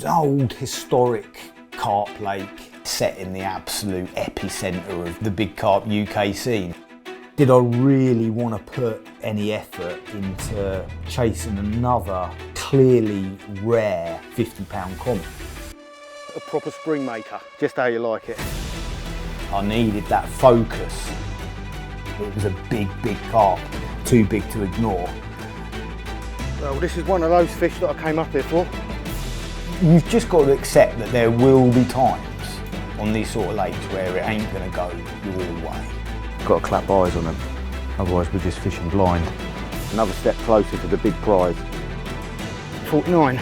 It's an old historic carp lake set in the absolute epicentre of the big carp UK scene. Did I really want to put any effort into chasing another clearly rare £50 common? A proper spring maker, just how you like it. I needed that focus. It was a big carp, too big to ignore. Well, this is one of those fish that I came up here for. You've just got to accept that there will be times on these sort of lakes where it ain't going to go your way. Got to clap eyes on them, otherwise we're just fishing blind. Another step closer to the big prize. 49.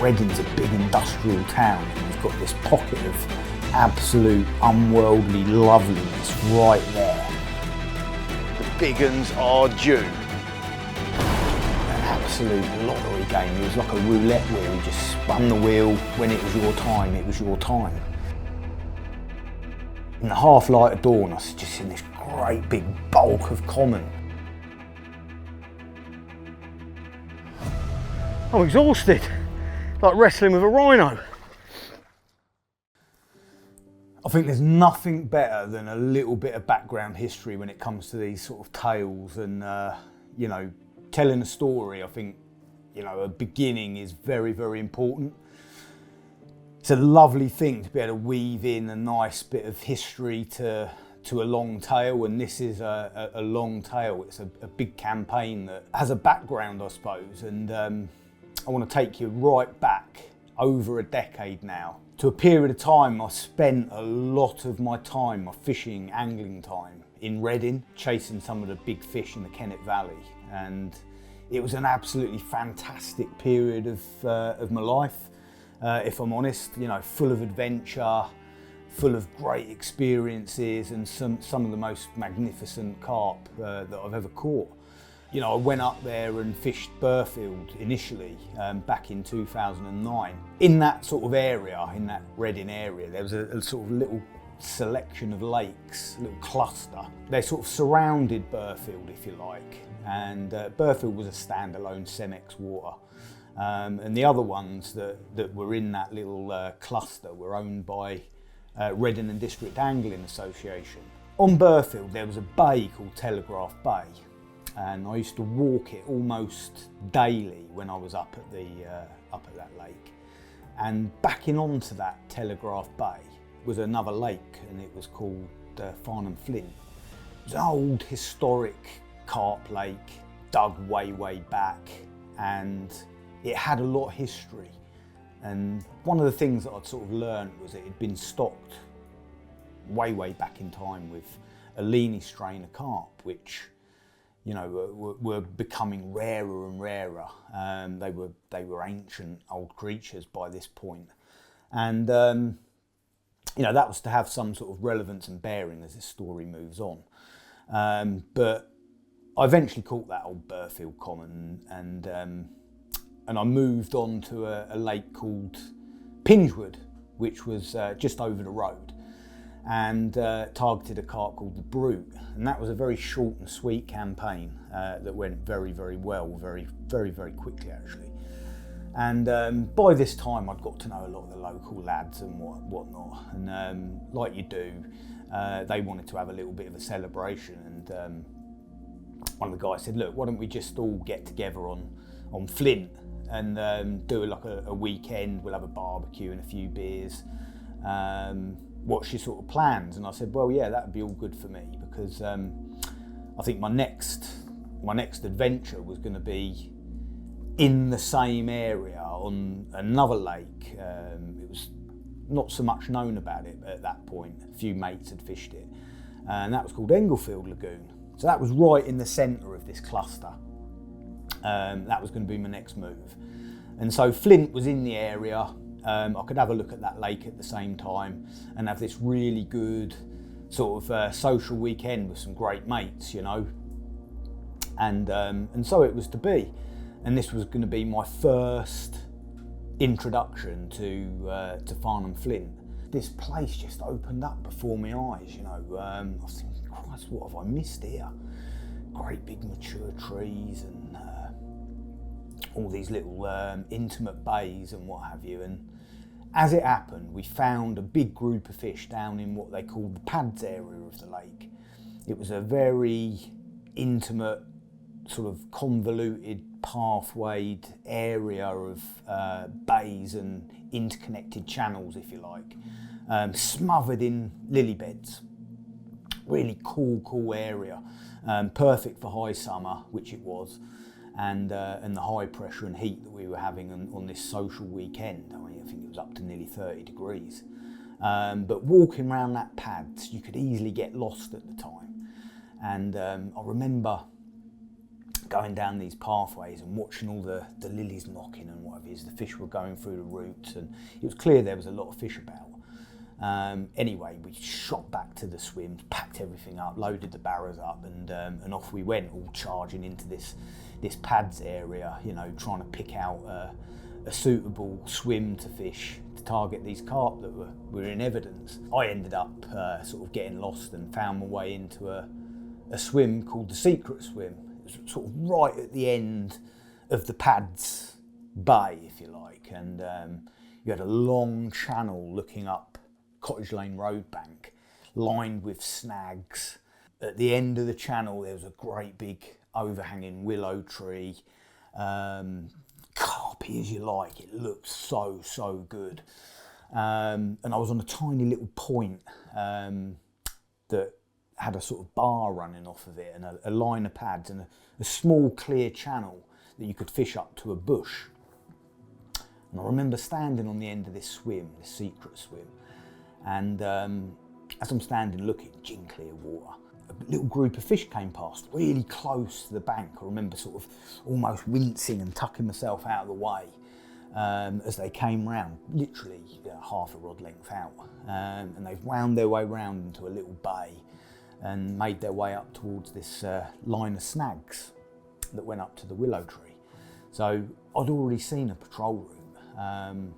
Reading's a big industrial town and you've got this pocket of absolute unworldly loveliness right there. The big uns are due. An absolute lottery game. It was like a roulette wheel. You just spun the wheel. When it was your time, it was your time. In the half light of dawn, I was just in this great big bulk of common. I'm exhausted, like wrestling with a rhino. I think there's nothing better than a little bit of background history when it comes to these sort of tales and, you know, telling a story. I think, you know, a beginning is very important. It's a lovely thing to be able to weave in a nice bit of history to a long tale, and this is a long tale. It's a big campaign that has a background, I suppose, and I want to take you right back over a decade now to a period of time I spent a lot of my time, my fishing, angling time, in Reading, chasing some of the big fish in the Kennet Valley, and it was an absolutely fantastic period of my life. If I'm honest, you know, full of adventure, full of great experiences and some of the most magnificent carp that I've ever caught. You know, I went up there and fished Burfield initially back in 2009. In that sort of area, in that Reading area, there was a sort of little selection of lakes, a little cluster. They sort of surrounded Burfield, if you like, and Burfield was a standalone Cemex water. And the other ones that were in that little cluster were owned by Reading and District Angling Association. On Burfield there was a bay called Telegraph Bay, and I used to walk it almost daily when I was up at that lake. And backing onto that Telegraph Bay was another lake, and it was called Farnham Flint. It was an old historic carp lake, dug way back, and it had a lot of history. And one of the things that I'd sort of learned was that it had been stocked way back in time with a leany strain of carp, which, you know, were becoming rarer and rarer. They were ancient old creatures by this point, and you know, that was to have some sort of relevance and bearing as this story moves on. But I eventually caught that old Burfield common, and I moved on to a lake called Pingewood, which was just over the road, and targeted a carp called the Brew, and that was a very short and sweet campaign that went very well, very quickly actually. And by this time I'd got to know a lot of the local lads and whatnot, and like you do, they wanted to have a little bit of a celebration, and one of the guys said, look, why don't we just all get together on Flint and do like a weekend, we'll have a barbecue and a few beers. What's your sort of plans? And I said, well, yeah, that would be all good for me, because I think my next adventure was going to be in the same area on another lake. It was not so much known about it at that point. A few mates had fished it, and that was called Englefield Lagoon. So that was right in the centre of this cluster. That was going to be my next move. And so Flint was in the area. I could have a look at that lake at the same time and have this really good sort of social weekend with some great mates, you know. And so it was to be. And this was going to be my first introduction to Farnham Flint. This place just opened up before my eyes, you know. I was thinking, Christ, what have I missed here? Great big mature trees and all these little intimate bays and what have you. And as it happened, we found a big group of fish down in what they called the pads area of the lake. It was a very intimate, sort of convoluted, pathwayed area of bays and interconnected channels, if you like, smothered in lily beds. Really cool area, perfect for high summer, which it was, and the high pressure and heat that we were having on this social weekend. I mean, I think it was up to nearly 30 degrees. But walking around that pads, you could easily get lost at the time. And I remember going down these pathways and watching all the lilies knocking and whatever it is. The fish were going through the roots, and it was clear there was a lot of fish about. Anyway, we shot back to the swims, packed everything up, loaded the barrows up, and off we went, all charging into this pads area, you know, trying to pick out a suitable swim to fish to target these carp that were in evidence. I ended up sort of getting lost and found my way into a swim called the Secret Swim. It was sort of right at the end of the pads bay, if you like, and you had a long channel looking up Cottage Lane Road bank, lined with snags. At the end of the channel there was a great big overhanging willow tree, carpy as you like. It looked so good, and I was on a tiny little point that had a sort of bar running off of it, and a line of pads, and a small clear channel that you could fish up to a bush. And I remember standing on the end of this swim, this secret swim, and as I'm standing looking, gin clear water, a little group of fish came past, really close to the bank. I remember sort of almost wincing and tucking myself out of the way as they came round, literally half a rod length out, and they've wound their way round into a little bay and made their way up towards this line of snags that went up to the willow tree. So I'd already seen a patrol route.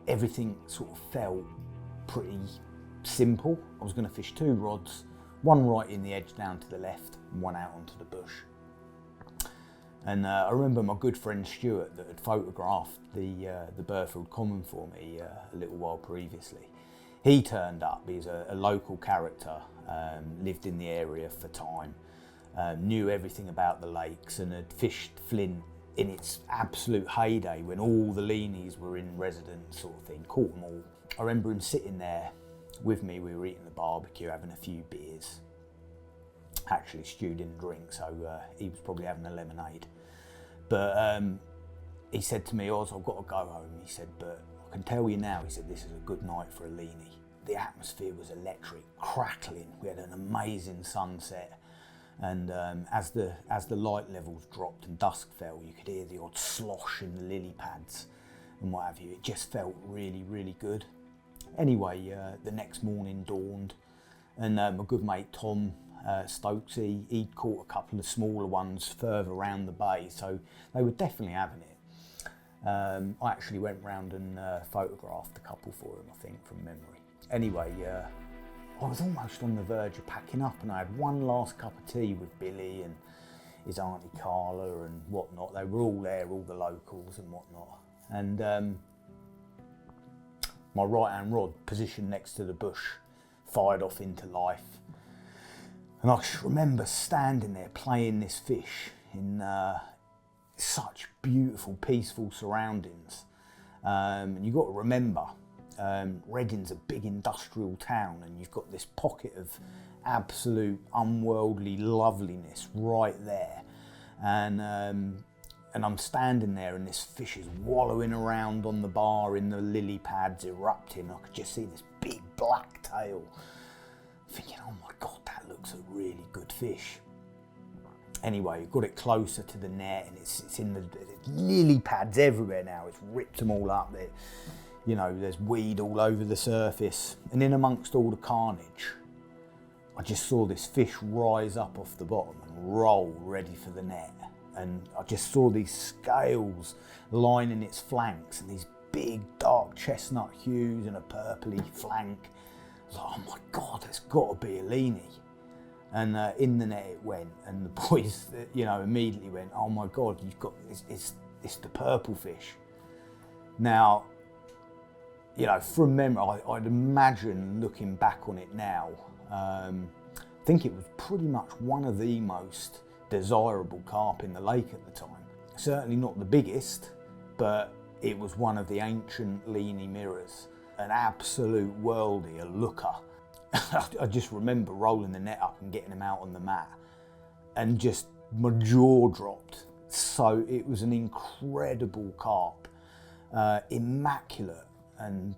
Everything sort of felt pretty simple. I was going to fish 2 rods, one right in the edge down to the left and one out onto the bush. And I remember my good friend Stuart that had photographed the Burfield Common for me a little while previously. He turned up. He's a local character, lived in the area for time, knew everything about the lakes, and had fished Flint in its absolute heyday when all the leanies were in residence, sort of thing. Caught them all. I remember him sitting there with me. We were eating the barbecue, having a few beers. Actually, Stu didn't drink, so he was probably having a lemonade. But he said to me, "Oz, I've got to go home." He said, "But I can tell you now," he said, "this is a good night for a leanie." The atmosphere was electric, crackling. We had an amazing sunset, and as the light levels dropped and dusk fell, you could hear the odd slosh in the lily pads and what have you. It just felt really good. Anyway, the next morning dawned, and my good mate Tom Stokes, he'd caught a couple of smaller ones further around the bay, so they were definitely having it. I actually went round and photographed a couple for him, I think, from memory. Anyway, I was almost on the verge of packing up, and I had one last cup of tea with Billy and his auntie Carla and whatnot. They were all there, all the locals and whatnot. And my right-hand rod, positioned next to the bush, fired off into life. And I just remember standing there playing this fish in such beautiful, peaceful surroundings. And you've got to remember, Reading's a big industrial town, and you've got this pocket of absolute unworldly loveliness right there. And I'm standing there, and this fish is wallowing around on the bar in the lily pads, erupting. I could just see this big black tail. Thinking, oh my God, that looks a really good fish. Anyway, got it closer to the net, and it's in the lily pads everywhere now. It's ripped them all up. You know, there's weed all over the surface, and in amongst all the carnage, I just saw this fish rise up off the bottom and roll ready for the net. And I just saw these scales lining its flanks, and these big dark chestnut hues and a purpley flank. I was like, oh my God, there's got to be a leanie. And in the net it went, and the boys, you know, immediately went, oh my God, you've got, it's it's the purple fish. Now, you know, from memory, I'd imagine looking back on it now, I think it was pretty much one of the most desirable carp in the lake at the time. Certainly not the biggest, but it was one of the ancient leany mirrors, an absolute worldie, a looker. I just remember rolling the net up and getting him out on the mat, and just my jaw dropped. So it was an incredible carp, immaculate. And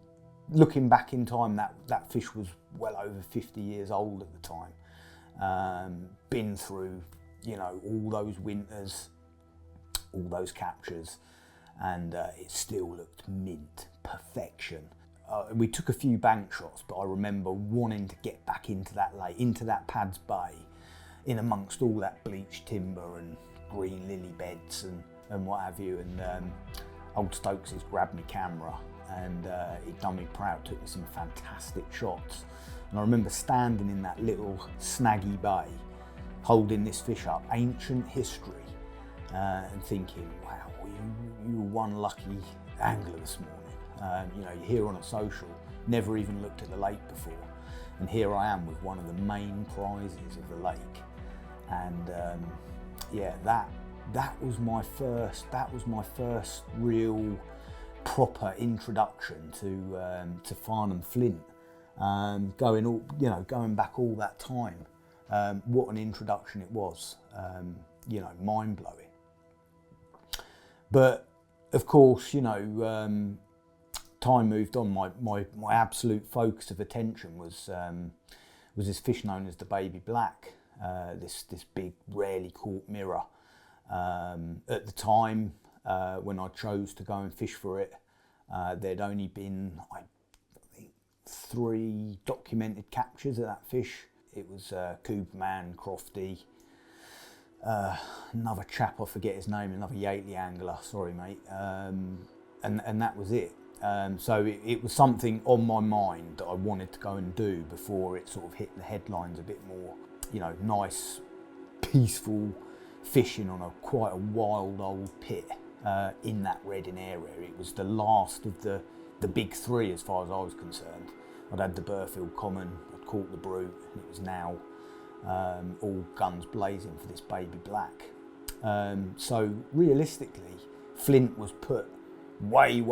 looking back in time, that fish was well over 50 years old at the time. Been through, you know, all those winters, all those captures, and it still looked mint, perfection. We took a few bank shots, but I remember wanting to get back into that lake, into that Pads Bay, in amongst all that bleached timber and green lily beds and what have you. And old Stokes has grabbed me camera, and it done me proud, took me some fantastic shots. And I remember standing in that little snaggy bay, holding this fish up, ancient history, and thinking, wow, you were one lucky angler this morning. You know, you're here on a social, never even looked at the lake before, and here I am with one of the main prizes of the lake. And yeah, that was my first real proper introduction to Farnham Flint. Going back all that time, what an introduction it was. You know, mind blowing. But of course, you know, time moved on. My absolute focus of attention was this fish known as the baby black. This big, rarely caught mirror. At the time, when I chose to go and fish for it, there'd only been, I think, 3 documented captures of that fish. It was Cooperman, Crofty, another chap, I forget his name, another Yateley angler, sorry mate, and that was it. So it was something on my mind that I wanted to go and do before it sort of hit the headlines a bit more. You know, nice, peaceful fishing on quite a wild old pit in that Reading area. It was the last of the big 3 as far as I was concerned. I'd had the Burfield Common, I'd caught the brew, and it was now all guns blazing for this baby black. So realistically, Flint was put way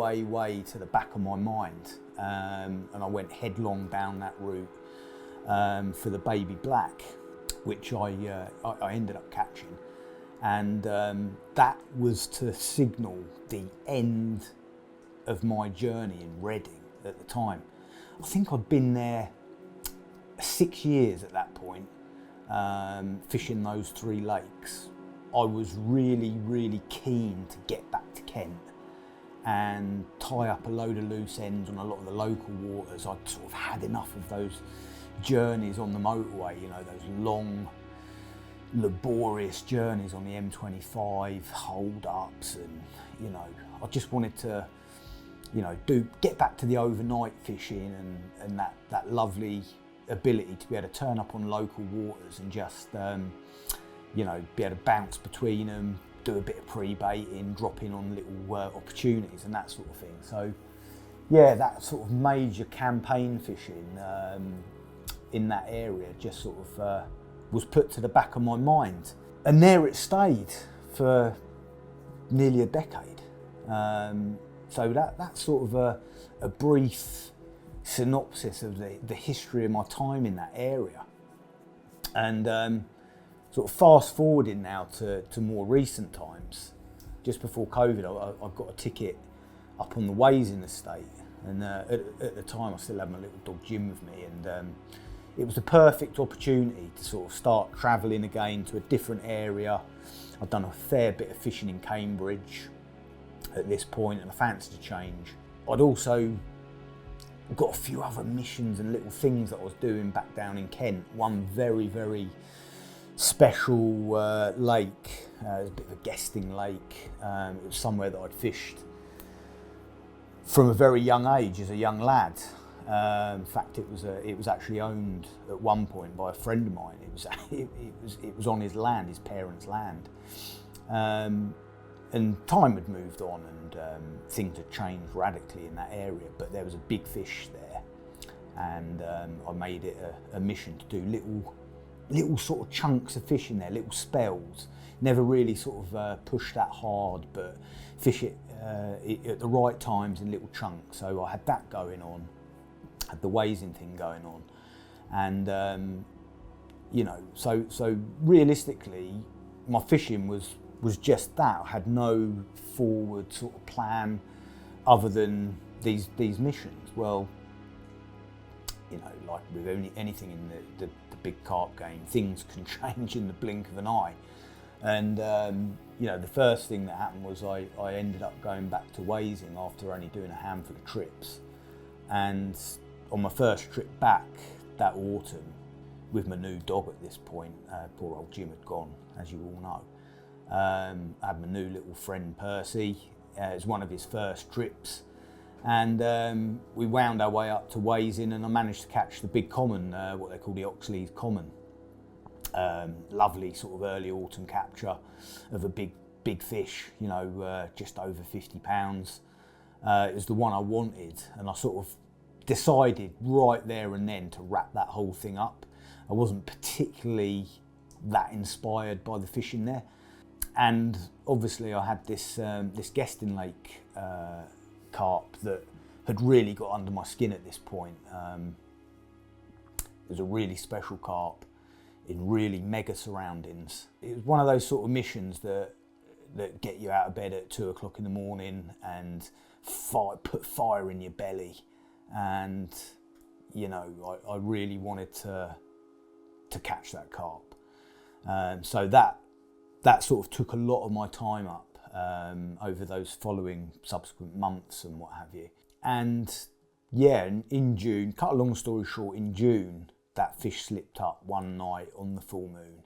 to the back of my mind, and I went headlong down that route for the baby black, which I ended up catching, and that was to signal the end of my journey in Reading at the time. I think I'd been there 6 years at that point, fishing those 3 lakes. I was really keen to get back to Kent and tie up a load of loose ends on a lot of the local waters. I'd sort of had enough of those journeys on the motorway, you know, those long, laborious journeys on the M25, hold-ups, and, you know, I just wanted to, you know, get back to the overnight fishing and that lovely ability to be able to turn up on local waters and just, you know, be able to bounce between them, do a bit of pre-baiting, drop in on little opportunities and that sort of thing. So yeah, that sort of major campaign fishing in that area just sort of was put to the back of my mind. And there it stayed for nearly a decade. So that's sort of a brief synopsis of the history of my time in that area. And sort of fast forwarding now to more recent times, just before COVID, I got a ticket up on the Ways estate, and at the time I still had my little dog Jim with me, and it was the perfect opportunity to sort of start travelling again to a different area. I'd done a fair bit of fishing in Cambridge at this point, and I fancied a change. I'd also got a few other missions and little things that I was doing back down in Kent. One very special lake, it was a bit of a guesting lake. It was somewhere that I'd fished from a very young age as a young lad. In fact, it was actually owned at one point by a friend of mine. It was on his land, his parents' land. And time had moved on, and things had changed radically in that area, but there was a big fish there, and I made it a mission to do little sort of chunks of fish in there, little spells. Never really sort of push that hard, but fish it at the right times in little chunks. So I had that going on, had the wazing thing going on, and you know, so realistically, my fishing was just that. I had no forward sort of plan other than these missions. Well, you know, like with anything in the big carp game, things can change in the blink of an eye. And you know, the first thing that happened was I ended up going back to wazing after only doing a handful of trips. And on my first trip back that autumn, with my new dog at this point, poor old Jim had gone, as you all know. I had my new little friend Percy. It was one of his first trips, and we wound our way up to wazing, and I managed to catch the big common, what they call the Oxley's common. Lovely sort of early autumn capture of a big fish, you know, just over 50 pounds. It was the one I wanted, and I sort of decided right there and then to wrap that whole thing up. I wasn't particularly that inspired by the fish in there. And obviously I had this guesting lake carp that had really got under my skin at this point. It was a really special carp in really mega surroundings. It was one of those sort of missions that get you out of bed at 2 o'clock in the morning and put fire in your belly. And you know, I really wanted to catch that carp. So that sort of took a lot of my time up over those following subsequent months and what have you. And yeah, in June, cut a long story short, in June, that fish slipped up one night on the full moon,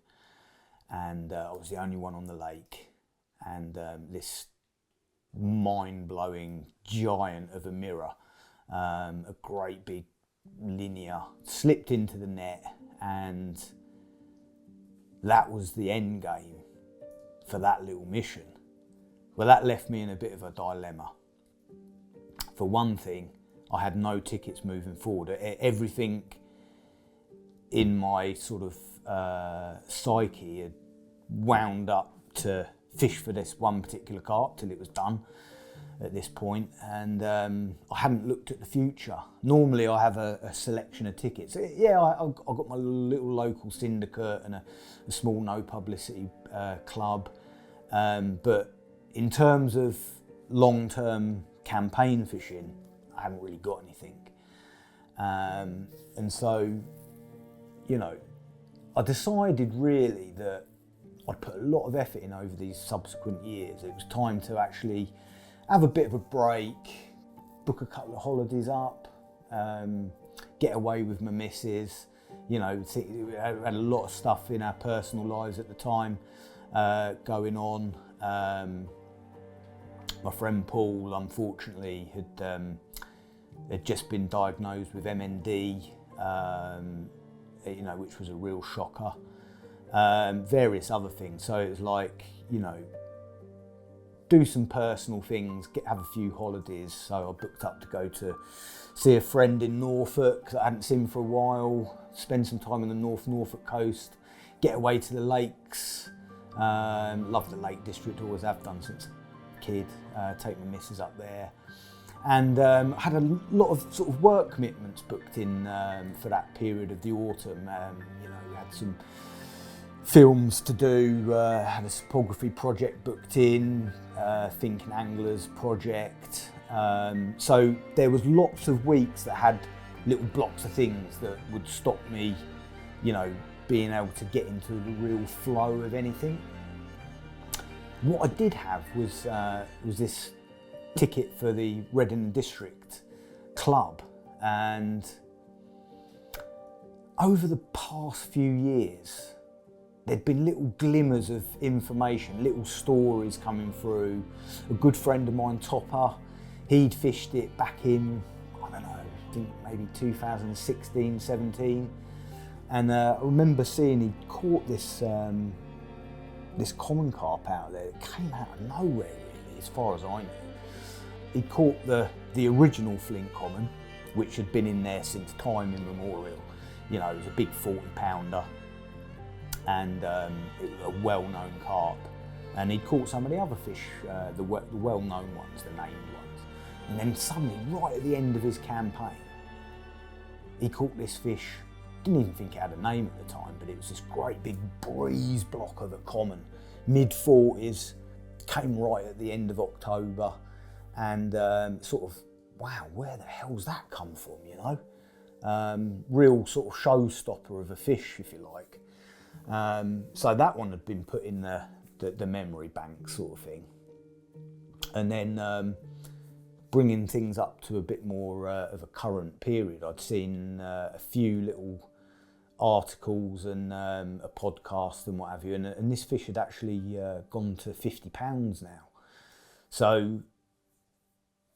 and I was the only one on the lake, and this mind-blowing giant of a mirror, a great big linear, slipped into the net, and that was the end game for that little mission. Well, that left me in a bit of a dilemma. For one thing, I had no tickets moving forward. Everything in my sort of psyche had wound up to fish for this one particular carp till it was done at this point, and I hadn't looked at the future. Normally I have a selection of tickets. Yeah, I got my little local syndicate and a small no publicity club, but in terms of long-term campaign fishing, I haven't really got anything. And so, you know, I decided really that I'd put a lot of effort in over these subsequent years. It was time to actually have a bit of a break, book a couple of holidays up, get away with my missus. You know, we had a lot of stuff in our personal lives at the time going on. My friend Paul, unfortunately, had just been diagnosed with MND, you know, which was a real shocker. Various other things. So it was like, you know, do some personal things, have a few holidays. So I booked up to go to see a friend in Norfolk that I hadn't seen for a while, spend some time on the Norfolk coast, get away to the lakes. Love the Lake District, always have done since a kid, take my missus up there. And had a lot of sort of work commitments booked in for that period of the autumn. You know, we had some films to do, had a topography project booked in, Thinking Anglers project. So there was lots of weeks that had little blocks of things that would stop me, you know, being able to get into the real flow of anything. What I did have was this ticket for the Reading District Club, and over the past few years there'd been little glimmers of information, little stories coming through. A good friend of mine, Topper, he'd fished it back in, I don't know, I think maybe 2016, 17, and I remember seeing he'd caught this this common carp out there that came out of nowhere really, as far as I knew. He caught the original Flint common, which had been in there since time immemorial. You know, it was a big 40-pounder, and it was a well-known carp. And he caught some of the other fish, the well-known ones, the named ones. And then suddenly, right at the end of his campaign, he caught this fish. Didn't even think it had a name at the time, but it was this great big breeze block of a common, mid-40s, came right at the end of October, and sort of, wow, where the hell's that come from, you know? Real sort of showstopper of a fish, if you like. So that one had been put in the memory bank sort of thing. And then bringing things up to a bit more of a current period, I'd seen a few little articles and a podcast and what have you, and this fish had actually gone to 50 pounds now. So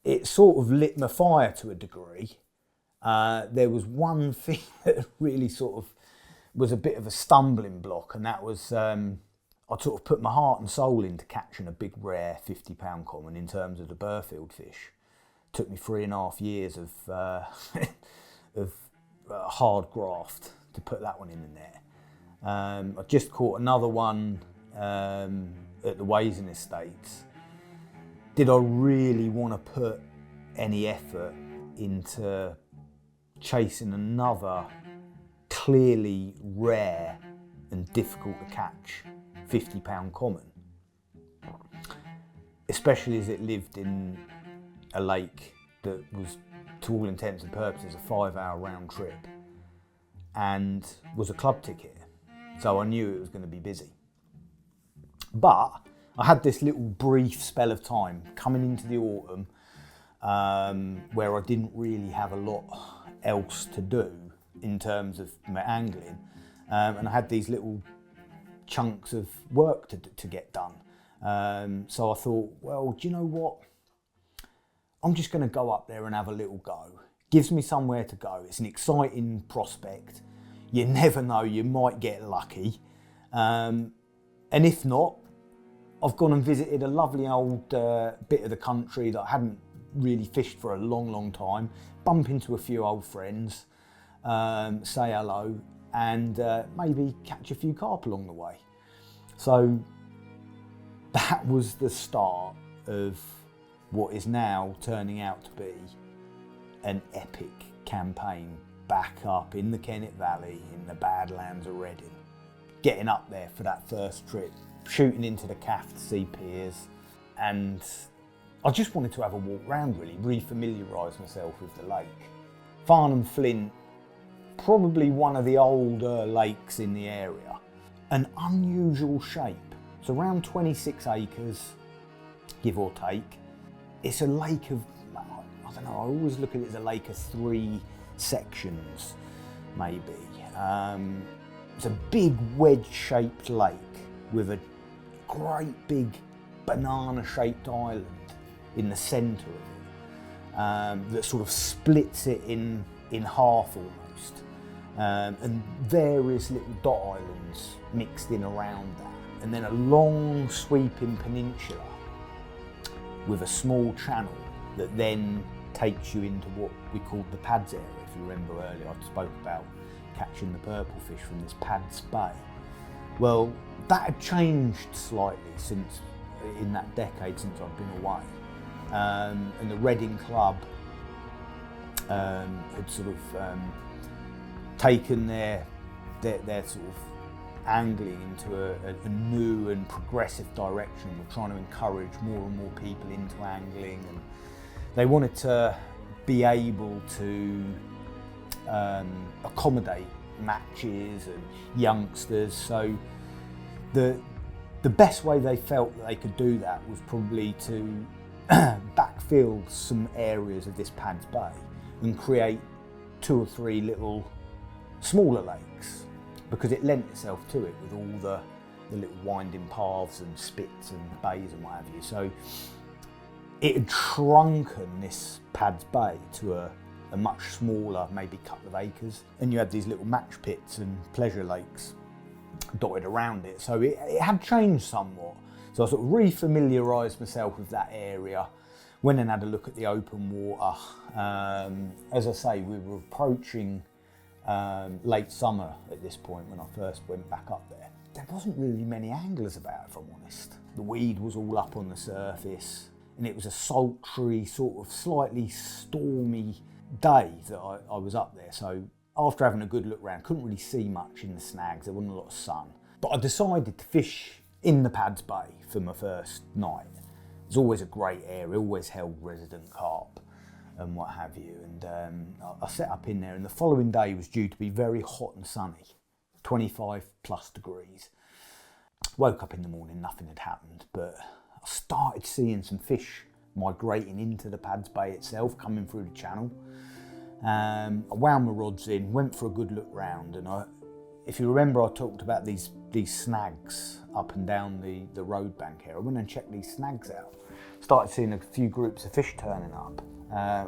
it sort of lit my fire to a degree. There was one thing that really sort of was a bit of a stumbling block, and that was I'd sort of put my heart and soul into catching a big rare 50-pound common in terms of the Burfield fish. It took me 3.5 years of hard graft to put that one in the net. I just caught another one at the Wazen Estates. Did I really want to put any effort into chasing another clearly rare and difficult to catch 50-pound common? Especially as it lived in a lake that was, to all intents and purposes, a 5-hour round trip and was a club ticket. So I knew it was going to be busy. But I had this little brief spell of time coming into the autumn where I didn't really have a lot else to do in terms of my angling, and I had these little chunks of work to get done. So I thought, well, do you know what? I'm just going to go up there and have a little go. Gives me somewhere to go. It's an exciting prospect. You never know, you might get lucky. And if not, I've gone and visited a lovely old bit of the country that I hadn't really fished for a long, long time. Bump into a few old friends, say hello, and maybe catch a few carp along the way. So that was the start of what is now turning out to be an epic campaign back up in the Kennet Valley in the Badlands of Reading. Getting up there for that first trip, shooting into the Calf to see piers, and I just wanted to have a walk round really, re-familiarise myself with the lake. Farnham Flint, probably one of the older lakes in the area. An unusual shape. It's around 26 acres, give or take. It's a lake of, I don't know, I always look at it as a lake of 3 sections, maybe. It's a big wedge-shaped lake with a great big banana-shaped island in the centre of it, that sort of splits it in half almost, and various little dot islands mixed in around that, and then a long sweeping peninsula with a small channel that then takes you into what we called the Pads area. If you remember earlier, I spoke about catching the purple fish from this Pads Bay. Well, that had changed slightly since, in that decade since I'd been away. And the Reading Club had sort of taken their sort of angling into a new and progressive direction. We're trying to encourage more and more people into angling, and they wanted to be able to accommodate matches and youngsters. So the best way they felt that they could do that was probably to backfill some areas of this Pads Bay and create 2 or 3 little smaller lakes, because it lent itself to it with all the little winding paths and spits and bays and what have you. So it had shrunken this Pads Bay to a much smaller, maybe couple of acres, and you had these little match pits and pleasure lakes dotted around it. So it had changed somewhat. So I sort of re-familiarised myself with that area, went and had a look at the open water. As I say, we were approaching late summer at this point when I first went back up there. There wasn't really many anglers about, if I'm honest. The weed was all up on the surface, and it was a sultry, sort of slightly stormy day that I was up there. So after having a good look around, couldn't really see much in the snags, there wasn't a lot of sun. But I decided to fish in the Pads Bay for my first night. It's always a great area, always held resident carp and what have you. And I set up in there, and the following day was due to be very hot and sunny, 25 plus degrees. Woke up in the morning, nothing had happened, but I started seeing some fish migrating into the Pads Bay itself, coming through the channel. I wound my rods in, went for a good look round, and if you remember, I talked about these snags up and down the road bank here. I went and checked these snags out. Started seeing a few groups of fish turning up.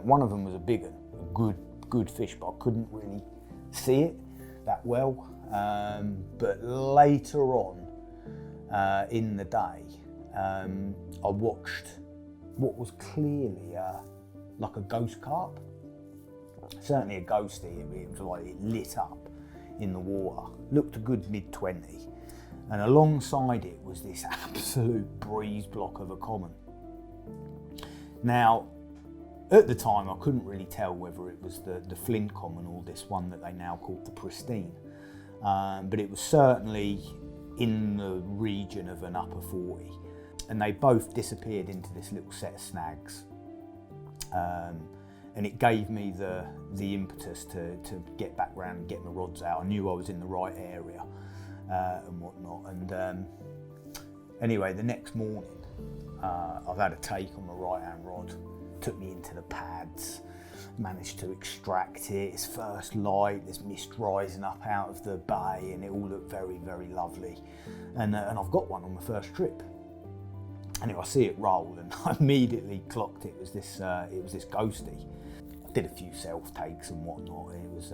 One of them was a big one, a good fish, but I couldn't really see it that well. But later on in the day, I watched what was clearly like a ghost carp. Certainly a ghosty. It was like it lit up in the water. Looked a good mid-20, and alongside it was this absolute breeze block of a common. Now, at the time, I couldn't really tell whether it was the Flint common or this one that they now call the pristine, but it was certainly in the region of an upper 40, and they both disappeared into this little set of snags. And it gave me the impetus to get back round and get my rods out. I knew I was in the right area and whatnot. And anyway, the next morning, I've had a take on my right-hand rod. Took me into the pads, managed to extract it. It's first light, there's mist rising up out of the bay, and it all looked very, very lovely. And I've got one on my first trip. Anyway, I see it roll, and I immediately clocked it was this ghosty. Did a few self takes and whatnot, and it was,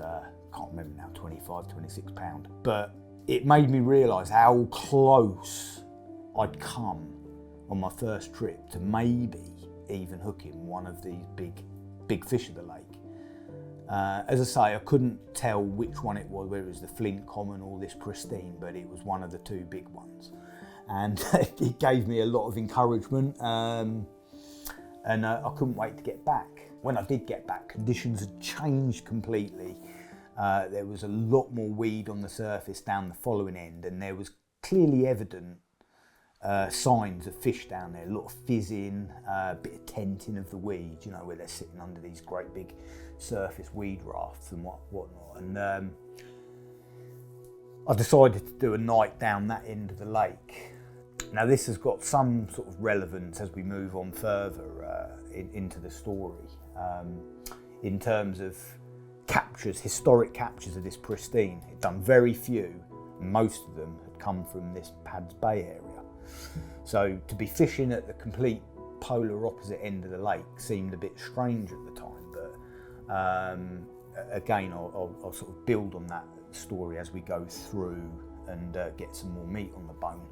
can't remember now, 25, 26 pound. But it made me realise how close I'd come on my first trip to maybe even hooking one of these big fish of the lake. As I say, I couldn't tell which one it was, whether it was the Flint common or this pristine, but it was one of the two big ones. And it gave me a lot of encouragement, and I couldn't wait to get back. When I did get back, conditions had changed completely. There was a lot more weed on the surface down the following end, and there was clearly evident signs of fish down there, a lot of fizzing, a bit of tenting of the weed, you know, where they're sitting under these great big surface weed rafts and whatnot. And I decided to do a night down that end of the lake. Now this has got some sort of relevance as we move on further into the story, in terms of captures, historic captures of this pristine. It's done very few, and most of them had come from this Pads Bay area. So to be fishing at the complete polar opposite end of the lake seemed a bit strange at the time, but again, I'll sort of build on that story as we go through and get some more meat on the bone.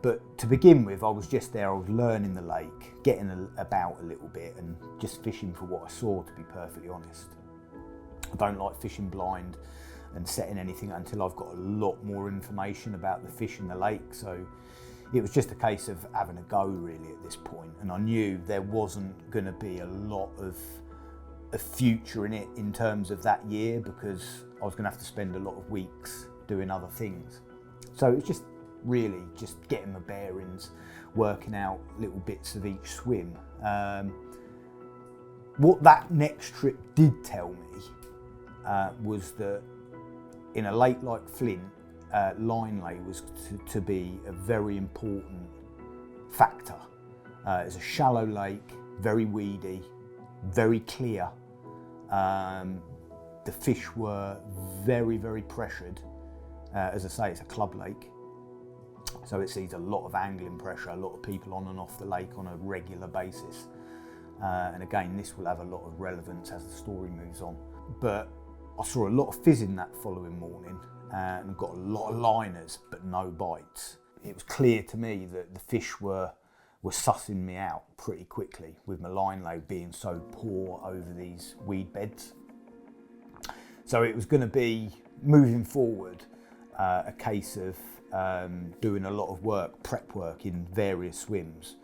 But to begin with, I was just there, I was learning the lake, getting about a little bit and just fishing for what I saw, to be perfectly honest. I don't like fishing blind and setting anything until I've got a lot more information about the fish in the lake. So it was just a case of having a go really at this point. And I knew there wasn't going to be a lot of a future in it in terms of that year, because I was going to have to spend a lot of weeks doing other things. So it's just really just getting my bearings, working out little bits of each swim. What that next trip did tell me was that in a lake like Flint, line lay was to be a very important factor. It's a shallow lake, very weedy, very clear. The fish were very, very pressured. As I say, it's a club lake, so it sees a lot of angling pressure, a lot of people on and off the lake on a regular basis. And again, this will have a lot of relevance as the story moves on. But I saw a lot of fizzing that following morning, and got a lot of liners but no bites. It was clear to me that the fish were sussing me out pretty quickly with my line load being so poor over these weed beds. So it was going to be, moving forward, a case of doing a lot of work, prep work in various swims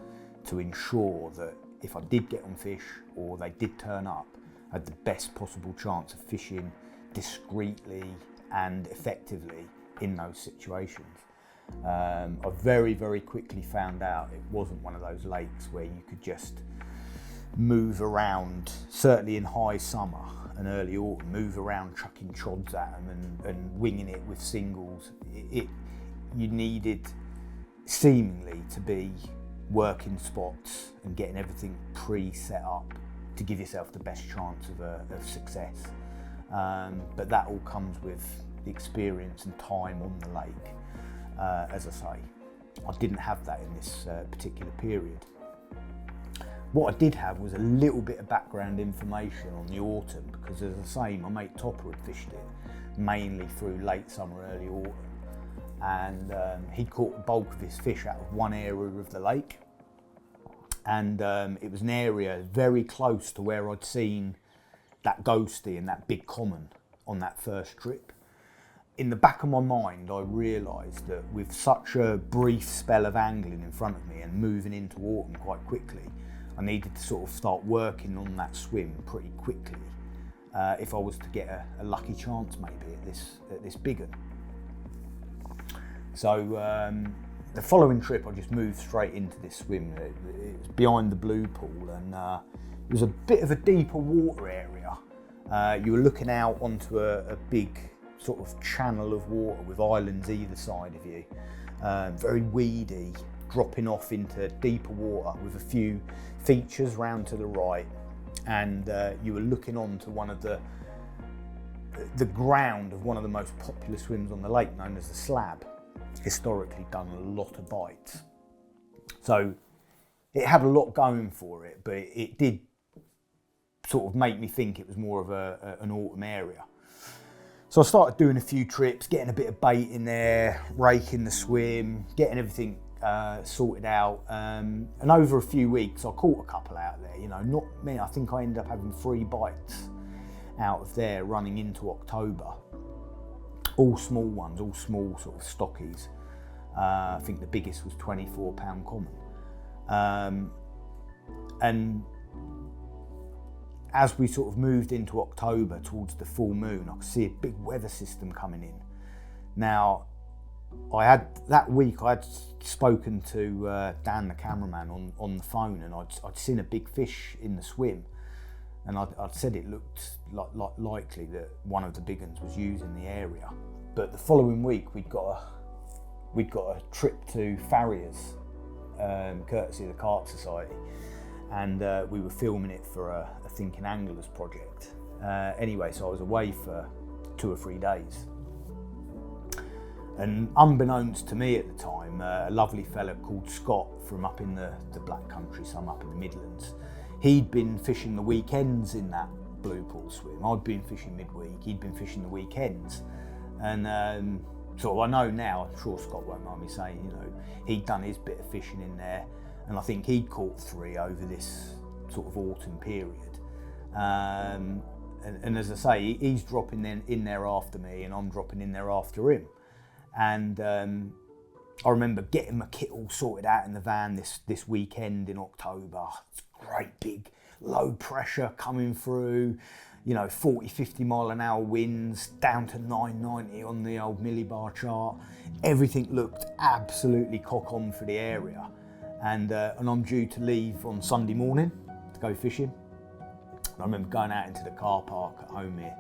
to ensure that if I did get on fish or they did turn up, I had the best possible chance of fishing discreetly and effectively in those situations. I very, very quickly found out it wasn't one of those lakes where you could just move around, certainly in high summer and early autumn, move around chucking chods at them and winging it with singles. You needed seemingly to be working spots and getting everything pre-set up to give yourself the best chance of success. But that all comes with the experience and time on the lake. As I say, I didn't have that in this particular period. What I did have was a little bit of background information on the autumn, because as I say, my mate Topper had fished it mainly through late summer, early autumn, and he'd caught the bulk of his fish out of one area of the lake, and it was an area very close to where I'd seen that ghostie and that big common on that first trip. In the back of my mind, I realised that with such a brief spell of angling in front of me and moving into autumn quite quickly, I needed to sort of start working on that swim pretty quickly if I was to get a lucky chance maybe at this big one. So the following trip I just moved straight into this swim. It was behind the blue pool, and it was a bit of a deeper water area. You were looking out onto a big sort of channel of water with islands either side of you, very weedy, dropping off into deeper water with a few features round to the right, and you were looking on to one of the ground of one of the most popular swims on the lake, known as the Slab. Historically done a lot of bites, so it had a lot going for it, but it did sort of make me think it was more of an autumn area. So I started doing a few trips, getting a bit of bait in there, raking the swim, getting everything sorted out, and over a few weeks I caught a couple out there. You know, not many. I think I ended up having 3 bites out of there running into October. All small ones, all small sort of stockies. I think the biggest was 24-pound common. And as we sort of moved into October towards the full moon, I could see a big weather system coming in. Now, that week I had spoken to Dan, the cameraman, on the phone, and I'd seen a big fish in the swim, and I'd said it looked likely that one of the big ones was using the area. But the following week we'd got a trip to Farriers, courtesy of the Carp Society, and we were filming it for a Thinking Anglers project. Anyway, so I was away for 2 or 3 days. And unbeknownst to me at the time, a lovely fella called Scott from up in the Black Country, some up in the Midlands, he'd been fishing the weekends in that blue pool swim. I'd been fishing midweek, he'd been fishing the weekends. And so I know now, I'm sure Scott won't mind me saying, you know, he'd done his bit of fishing in there, and I think he'd caught 3 over this sort of autumn period. And as I say, he's dropping in there after me, and I'm dropping in there after him. And I remember getting my kit all sorted out in the van this weekend in October. It's great big low pressure coming through, you know, 40, 50 mile an hour winds, down to 990 on the old millibar chart. Everything looked absolutely cock on for the area. And I'm due to leave on Sunday morning to go fishing. I remember going out into the car park at home here,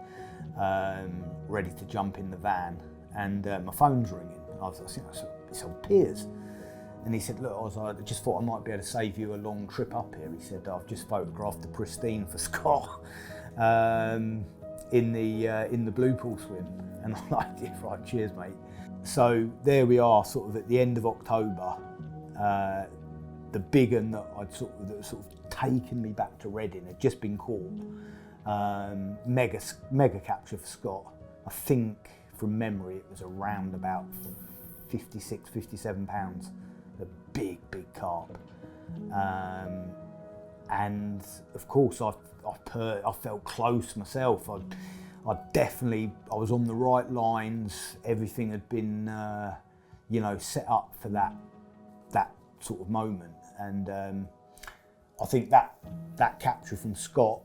ready to jump in the van, and my phone's ringing. I was thinking, it's on Piers. And he said, look, I just thought I might be able to save you a long trip up here. He said, I've just photographed the Pristine for Scott in the blue pool swim. And I'm like, yeah, right, cheers, mate. So there we are, sort of at the end of October. The big one that I'd sort of taken me back to Reading had just been caught. Mega capture for Scott. I think from memory, it was around about 56, 57 pounds, a big carp. And of course I felt close myself. I was on the right lines. Everything had been, set up for that sort of moment. And I think that capture from Scott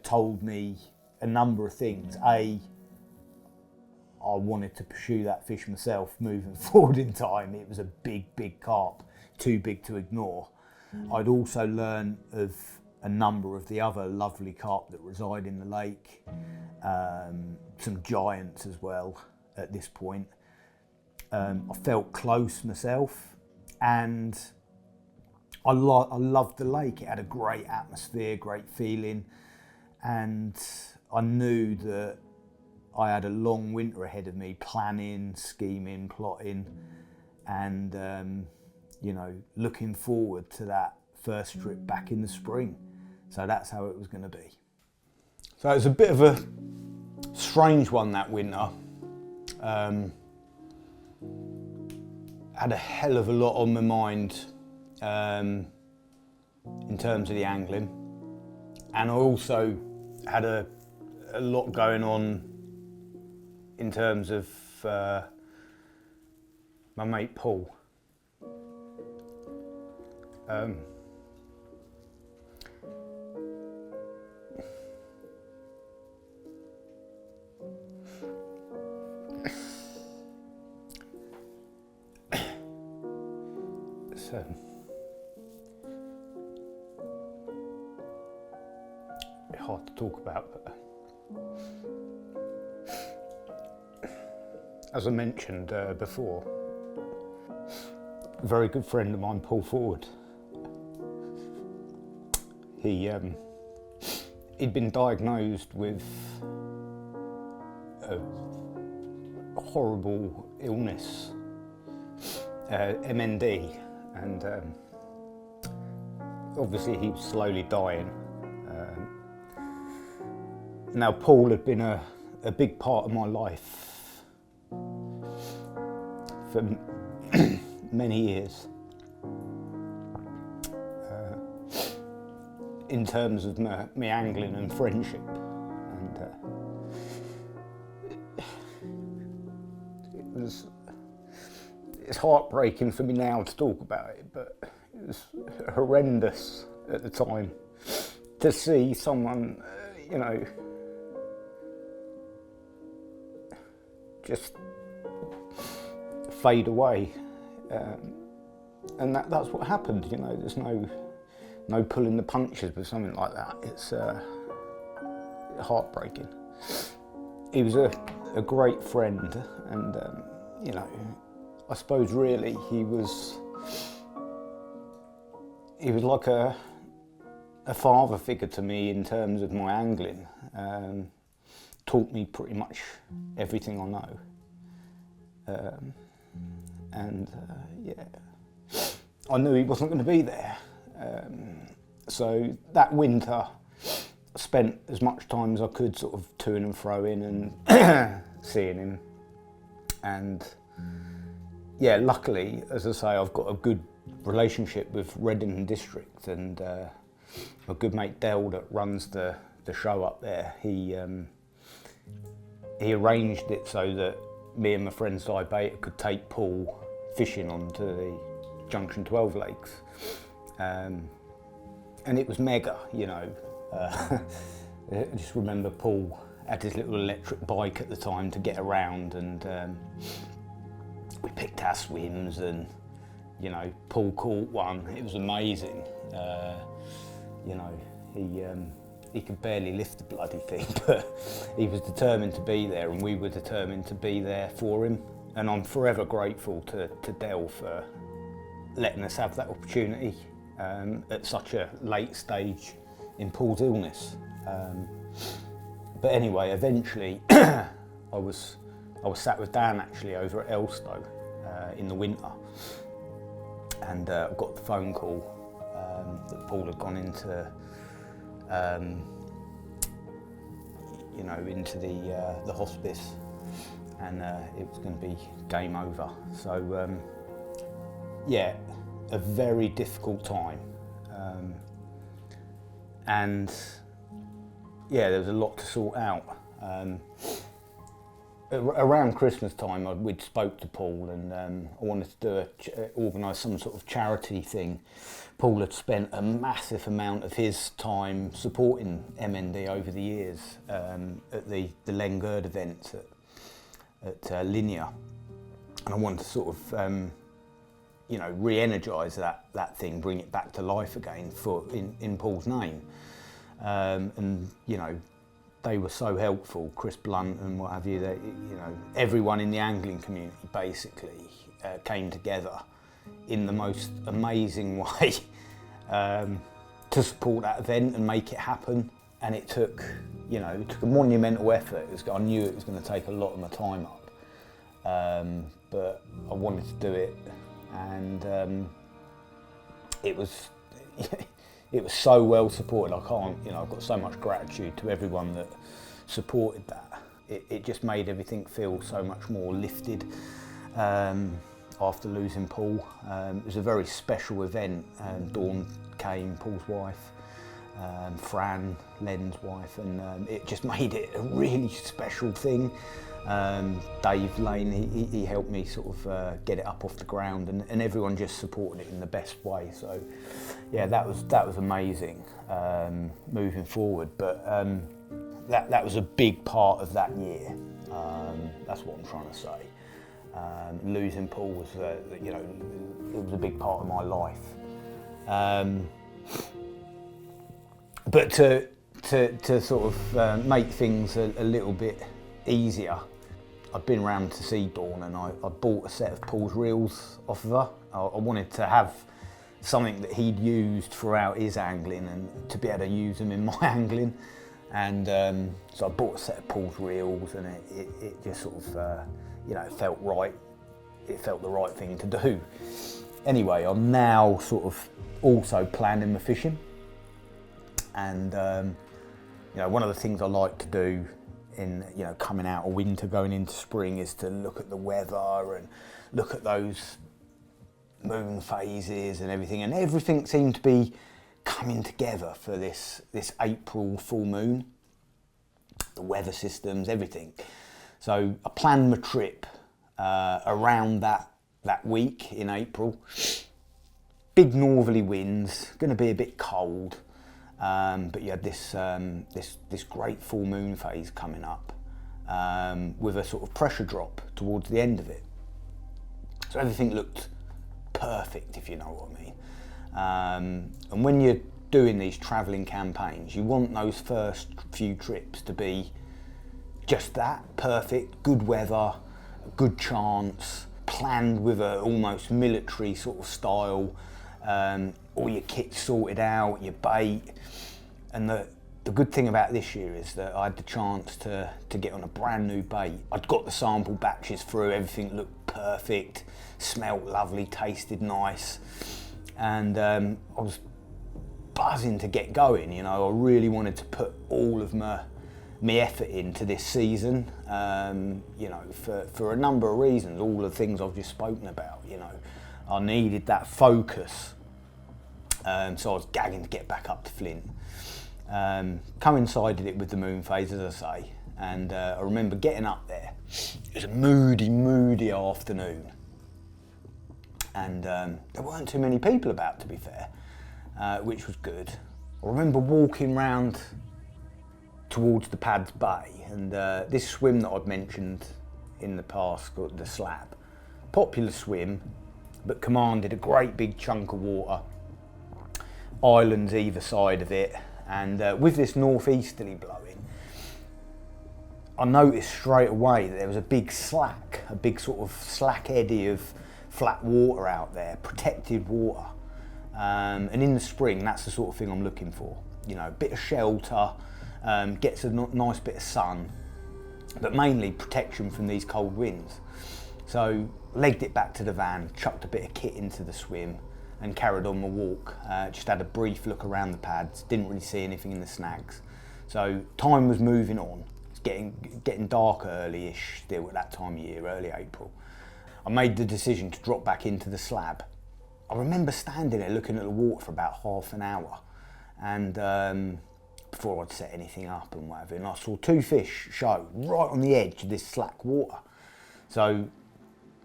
told me a number of things. I wanted to pursue that fish myself moving forward in time. It was a big carp, too big to ignore. I'd also learned of a number of the other lovely carp that reside in the lake, some giants as well at this point. I felt close myself, and I loved the lake. It had a great atmosphere, great feeling, and I knew that I had a long winter ahead of me, planning, scheming, plotting, and looking forward to that first trip back in the spring. So that's how it was going to be. So it was a bit of a strange one that winter. Had a hell of a lot on my mind in terms of the angling, and I also had a lot going on in terms of my mate Paul. It's a bit hard to talk about, but as I mentioned before, a very good friend of mine, Paul Forward, he'd been diagnosed with a horrible illness, MND, and obviously he was slowly dying. Now Paul had been a big part of my life for many years, in terms of my angling and friendship, and it's heartbreaking for me now to talk about it, but it was horrendous at the time to see someone, just fade away, and that's what happened. There's no pulling the punches with something like that. It's heartbreaking. He was a great friend, and I suppose really he was like a father figure to me in terms of my angling. Taught me pretty much everything I know, I knew he wasn't going to be there. So that winter, I spent as much time as I could sort of to-ing and fro-ing and seeing him. And luckily, as I say, I've got a good relationship with Reading District, and my good mate Dell that runs the show up there, he arranged it so that me and my friend Si Bater could take Paul fishing onto the Junction 12 lakes. And it was mega, I just remember Paul had his little electric bike at the time to get around, and we picked our swims, and Paul caught one. It was amazing. He could barely lift the bloody thing, but he was determined to be there, and we were determined to be there for him. And I'm forever grateful to Dell for letting us have that opportunity at such a late stage in Paul's illness. But anyway, eventually I was sat with Dan actually over at Elstow in the winter, and I got the phone call that Paul had gone into into the hospice, and it was going to be game over. So yeah, a very difficult time, and yeah, there was a lot to sort out. Around Christmas time, we'd spoke to Paul, and I wanted to organise some sort of charity thing. Paul had spent a massive amount of his time supporting MND over the years at the Lengerd events at Linear, and I wanted to sort of you know, re-energise that thing, bring it back to life again in Paul's name, and you know, they were so helpful, Chris Blunt and what have you. That, you know, everyone in the angling community basically came together in the most amazing way to support that event and make it happen. And it took, you know, it took a monumental effort. I knew it was going to take a lot of my time up, but I wanted to do it, and it was. It was so well supported. I've got so much gratitude to everyone that supported that. It just made everything feel so much more lifted after losing Paul. It was a very special event. Dawn came, Paul's wife, Fran, Len's wife, and it just made it a really special thing. Dave Lane, he helped me sort of get it up off the ground, and everyone just supported it in the best way. So yeah, that was amazing moving forward. But that was a big part of that year. That's what I'm trying to say. Losing Paul was, you know, it was a big part of my life. But to sort of make things a little bit easier, I'd been round to see Dawn, and I bought a set of Paul's reels off of her. I wanted to have something that he'd used throughout his angling, and to be able to use them in my angling. And so I bought a set of Paul's reels, and it just sort of, you know, it felt right. It felt the right thing to do. Anyway, I'm now sort of also planning my fishing, and you know, one of the things I like to do in, you know, coming out of winter going into spring is to look at the weather and look at those moon phases and everything seemed to be coming together for this April full moon, the weather systems, everything. So I planned my trip around that week in April. Big northerly winds, going to be a bit cold. But you had this great full moon phase coming up with a sort of pressure drop towards the end of it. So everything looked perfect, if you know what I mean. And when you're doing these travelling campaigns, you want those first few trips to be just that, perfect, good weather, good chance, planned with a almost military sort of style. All your kit sorted out, your bait. And the good thing about this year is that I had the chance to get on a brand new bait. I'd got the sample batches through, everything looked perfect, smelled lovely, tasted nice. And I was buzzing to get going, you know. I really wanted to put all of my effort into this season, you know, for a number of reasons, all the things I've just spoken about, you know. I needed that focus. So I was gagging to get back up to Flint. Coincided it with the moon phase, as I say, and I remember getting up there. It was a moody afternoon, and there weren't too many people about, to be fair, which was good. I remember walking round towards the Pads Bay, and this swim that I'd mentioned in the past, called the Slab, popular swim, but commanded a great big chunk of water, islands either side of it, and with this northeasterly blowing, I noticed straight away that there was a big sort of slack eddy of flat water out there, protected water, and in the spring that's the sort of thing I'm looking for, you know, a bit of shelter, gets a nice bit of sun, but mainly protection from these cold winds. So legged it back to the van, chucked a bit of kit into the swim, and carried on my walk. Just had a brief look around the pads, didn't really see anything in the snags. So time was moving on. It's getting dark early-ish still at that time of year, early April. I made the decision to drop back into the slab. I remember standing there looking at the water for about half an hour, and before I'd set anything up and whatever, and I saw 2 fish show right on the edge of this slack water. So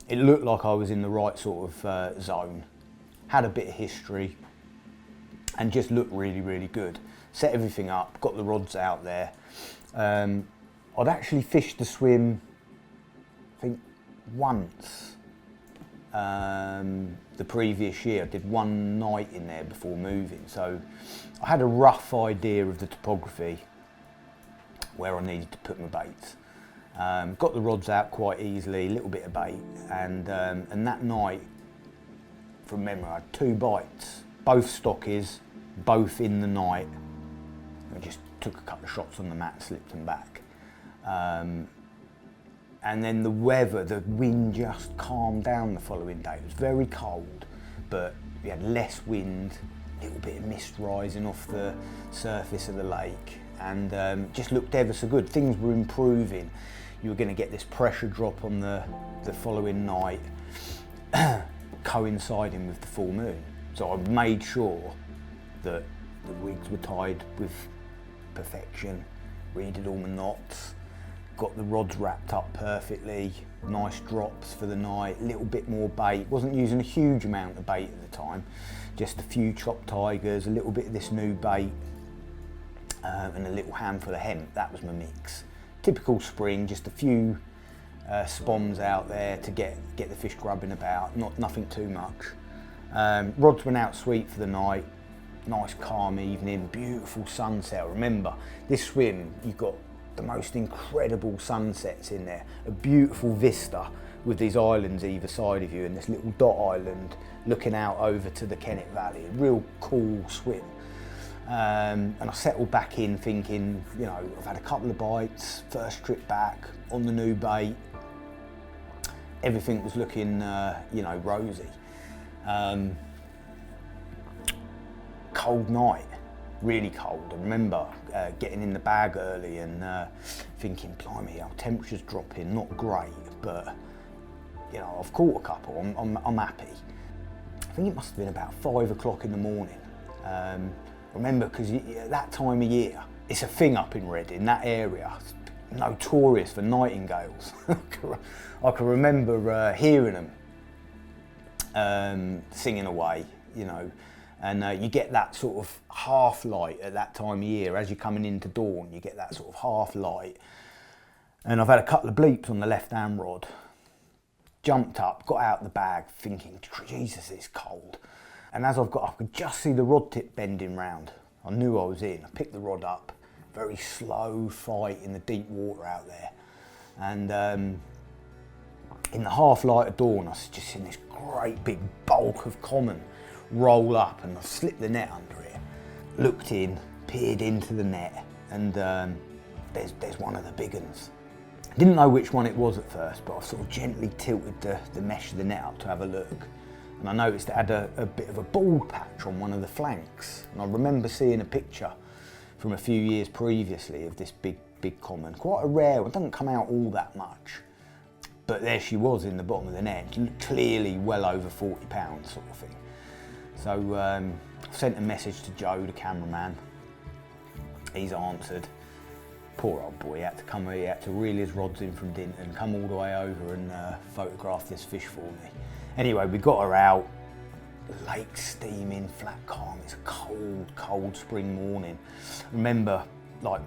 it looked like I was in the right sort of zone, had a bit of history, and just looked really, really good. Set everything up, got the rods out there. I'd actually fished the swim, I think, once the previous year. I did one night in there before moving, so I had a rough idea of the topography, where I needed to put my baits. Got the rods out quite easily, a little bit of bait, and that night, from memory, I had 2 bites, both stockies, both in the night. I just took a couple of shots on the mat, slipped them back. And then the weather, the wind just calmed down the following day. It was very cold, but we had less wind, a little bit of mist rising off the surface of the lake, and just looked ever so good. Things were improving. You were going to get this pressure drop on the following night, coinciding with the full moon. So I made sure that the rigs were tied with perfection, reeded all my knots, got the rods wrapped up perfectly, nice drops for the night, a little bit more bait. Wasn't using a huge amount of bait at the time, just a few chopped tigers, a little bit of this new bait, and a little handful of hemp. That was my mix. Typical spring, just a few spoms out there to get the fish grubbing about, nothing too much. Rods went out sweet for the night, nice calm evening, beautiful sunset. Remember, this swim, you've got the most incredible sunsets in there, a beautiful vista with these islands either side of you and this little dot island looking out over to the Kennet Valley. A real cool swim. And I settled back in thinking, you know, I've had a couple of bites, first trip back on the new bait. Everything was looking, you know, rosy. Cold night, really cold. I remember getting in the bag early and thinking, blimey, our temperature's dropping, not great, but you know, I've caught a couple, I'm happy. I think it must have been about 5 o'clock in the morning. Remember, because that time of year, it's a thing up in Reading, that area, it's notorious for nightingales. I can remember hearing them singing away, you know, and you get that sort of half light at that time of year. As you're coming into dawn, you get that sort of half light. And I've had a couple of bleeps on the left hand rod. Jumped up, got out the bag thinking, Jesus, it's cold. And as I've got up, I could just see the rod tip bending round. I knew I was in. I picked the rod up, very slow fight in the deep water out there. And in the half light of dawn, I was just seeing this great big bulk of common roll up, and I slipped the net under it. Looked in, peered into the net, and there's one of the big ones. Didn't know which one it was at first, but I sort of gently tilted the mesh of the net up to have a look. And I noticed it had a bit of a bald patch on one of the flanks. And I remember seeing a picture from a few years previously of this big common. Quite a rare one, doesn't come out all that much. But there she was in the bottom of the net, clearly well over 40 pounds sort of thing. So I sent a message to Joe, the cameraman. He's answered. Poor old boy, he had to come here, he had to reel his rods in from Dinton, come all the way over and photograph this fish for me. Anyway, we got her out, lake steaming, flat calm. It's a cold, cold spring morning. Remember, like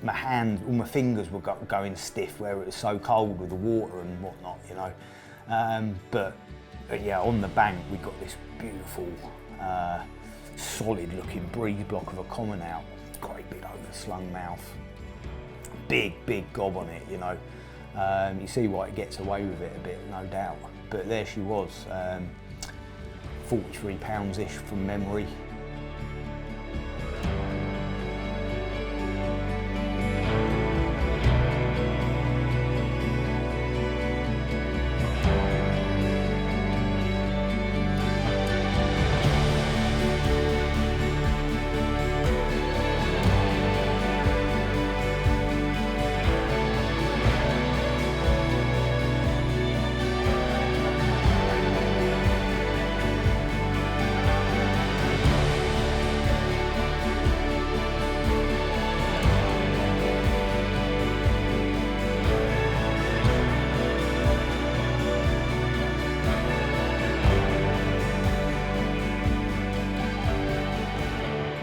my hands, all my fingers were going stiff where it was so cold with the water and whatnot, you know. But yeah, on the bank we got this beautiful, solid looking breeze block of a common out. Great big overslung mouth. Big gob on it, you know. You see why it gets away with it a bit, no doubt. But there she was, 43 pounds-ish from memory.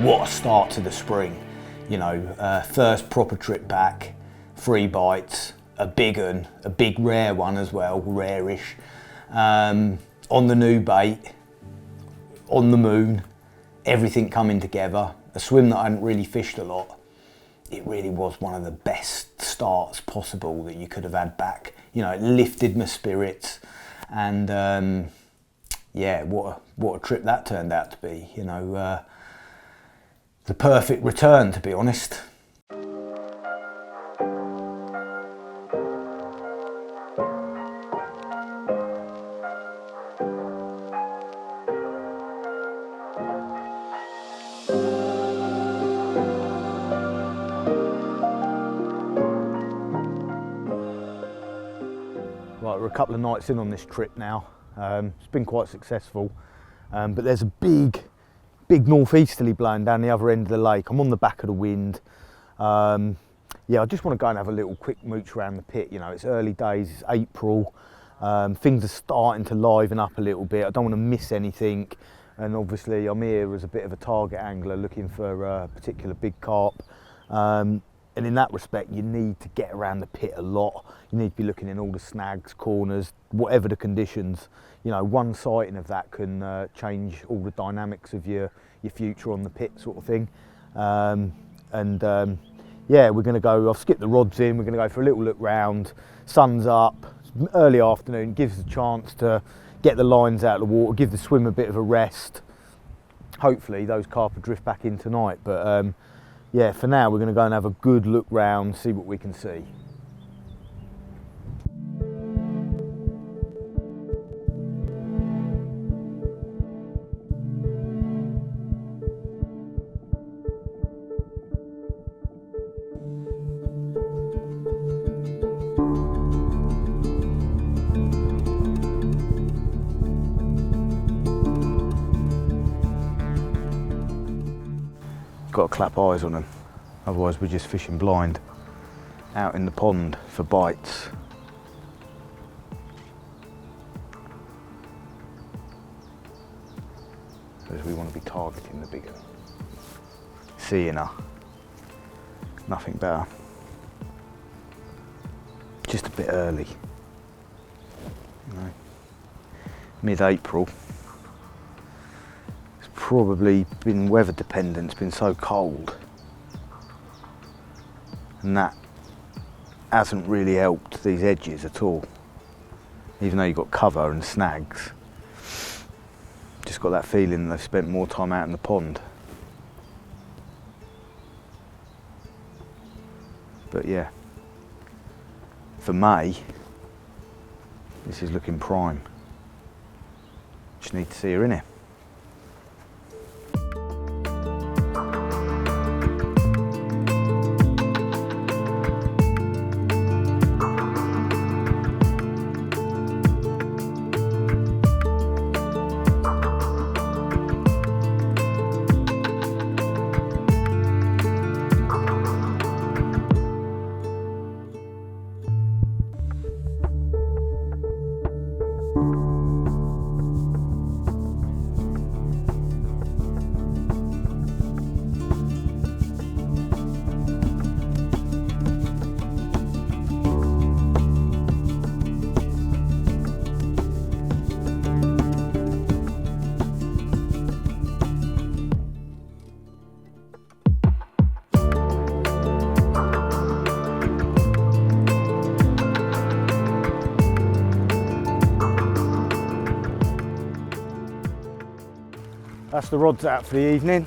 what a start to the spring. You know, first proper trip back, 3 bites, a big one, a big rare one as well, rarish, on the new bait, on the moon, everything coming together, a swim that I hadn't really fished a lot. It really was one of the best starts possible that you could have had back. You know, it lifted my spirits, and yeah, what a trip that turned out to be. You know, the perfect return, to be honest. Right, we're a couple of nights in on this trip now. It's been quite successful, but there's a big northeasterly blowing down the other end of the lake. I'm on the back of the wind. Yeah, I just want to go and have a little quick mooch around the pit. You know, it's early days, it's April. Things are starting to liven up a little bit. I don't want to miss anything. And obviously I'm here as a bit of a target angler looking for a particular big carp. And in that respect, you need to get around the pit a lot. You need to be looking in all the snags, corners, whatever the conditions. You know, one sighting of that can change all the dynamics of your future on the pit, sort of thing. Yeah, we're going to go, I've skipped the rods in, we're going to go for a little look round. Sun's up, early afternoon, gives us a chance to get the lines out of the water, give the swim a bit of a rest. Hopefully those carp will drift back in tonight, but yeah, for now we're going to go and have a good look round, see what we can see. Got to clap eyes on them, otherwise we're just fishing blind out in the pond for bites. Because we want to be targeting the bigger. Seeing her, nothing better. Just a bit early, you know, mid-April. Probably been weather dependent, it's been so cold, and that hasn't really helped these edges at all. Even though you've got cover and snags, just got that feeling they've spent more time out in the pond. But yeah, for May, this is looking prime. Just need to see her in here. That's the rods out for the evening.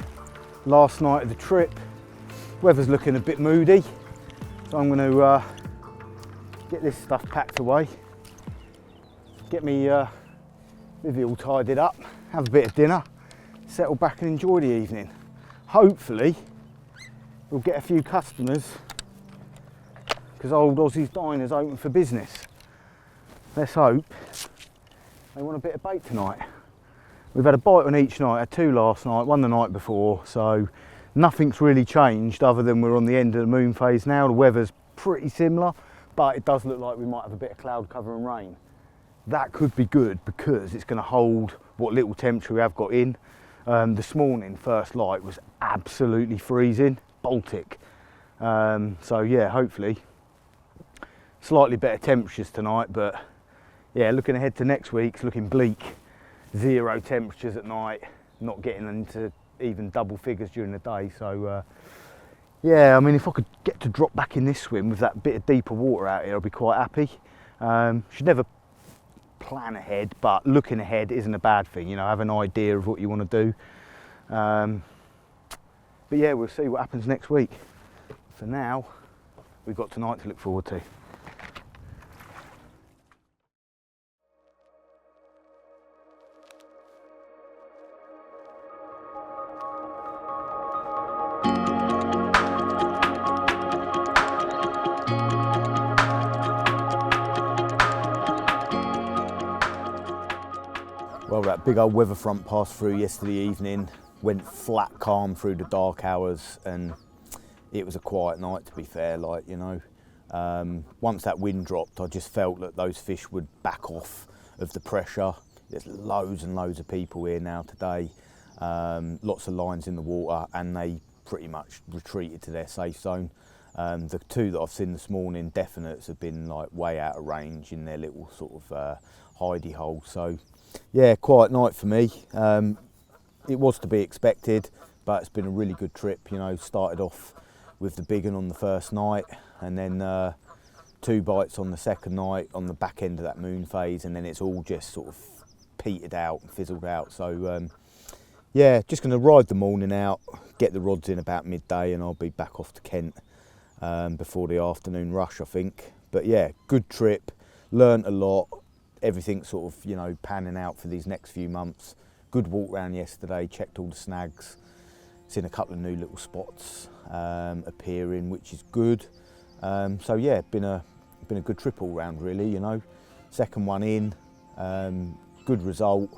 Last night of the trip. Weather's looking a bit moody, so I'm going to get this stuff packed away, get me Livy all tidied up, have a bit of dinner, settle back and enjoy the evening. Hopefully we'll get a few customers, because old Ozzy's Diner's open for business. Let's hope they want a bit of bait tonight. We've had a bite on each night, had 2 last night, 1 the night before, so nothing's really changed other than we're on the end of the moon phase now. The weather's pretty similar, but it does look like we might have a bit of cloud cover and rain. That could be good because it's going to hold what little temperature we have got in. This morning, first light was absolutely freezing, Baltic. So yeah, hopefully slightly better temperatures tonight, but yeah, looking ahead to next week, it's looking bleak. 0 temperatures at night, not getting into even double figures during the day. So yeah, I mean, if I could get to drop back in this swim with that bit of deeper water out here, I'd be quite happy. Should never plan ahead, but looking ahead isn't a bad thing, you know, have an idea of what you want to do. But yeah, we'll see what happens next week. For now, we've got tonight to look forward to. Well, that big old weather front passed through yesterday evening, went flat calm through the dark hours, and it was a quiet night, to be fair, like, you know. Once that wind dropped, I just felt that those fish would back off of the pressure. There's loads and loads of people here now today, lots of lines in the water, and they pretty much retreated to their safe zone. The two that I've seen this morning, definites, have been like way out of range in their little sort of hidey hole. So yeah, quiet night for me. It was to be expected, but it's been a really good trip. You know, started off with the big one on the first night, and then 2 bites on the second night on the back end of that moon phase, and then it's all just sort of petered out and fizzled out. So yeah, just going to ride the morning out, get the rods in about midday, and I'll be back off to Kent before the afternoon rush, I think. But yeah, good trip, learnt a lot. Everything's sort of, you know, panning out for these next few months. Good walk round yesterday, checked all the snags, seen a couple of new little spots appearing, which is good. So yeah, been a good trip all round, really, you know. Second one in, good result.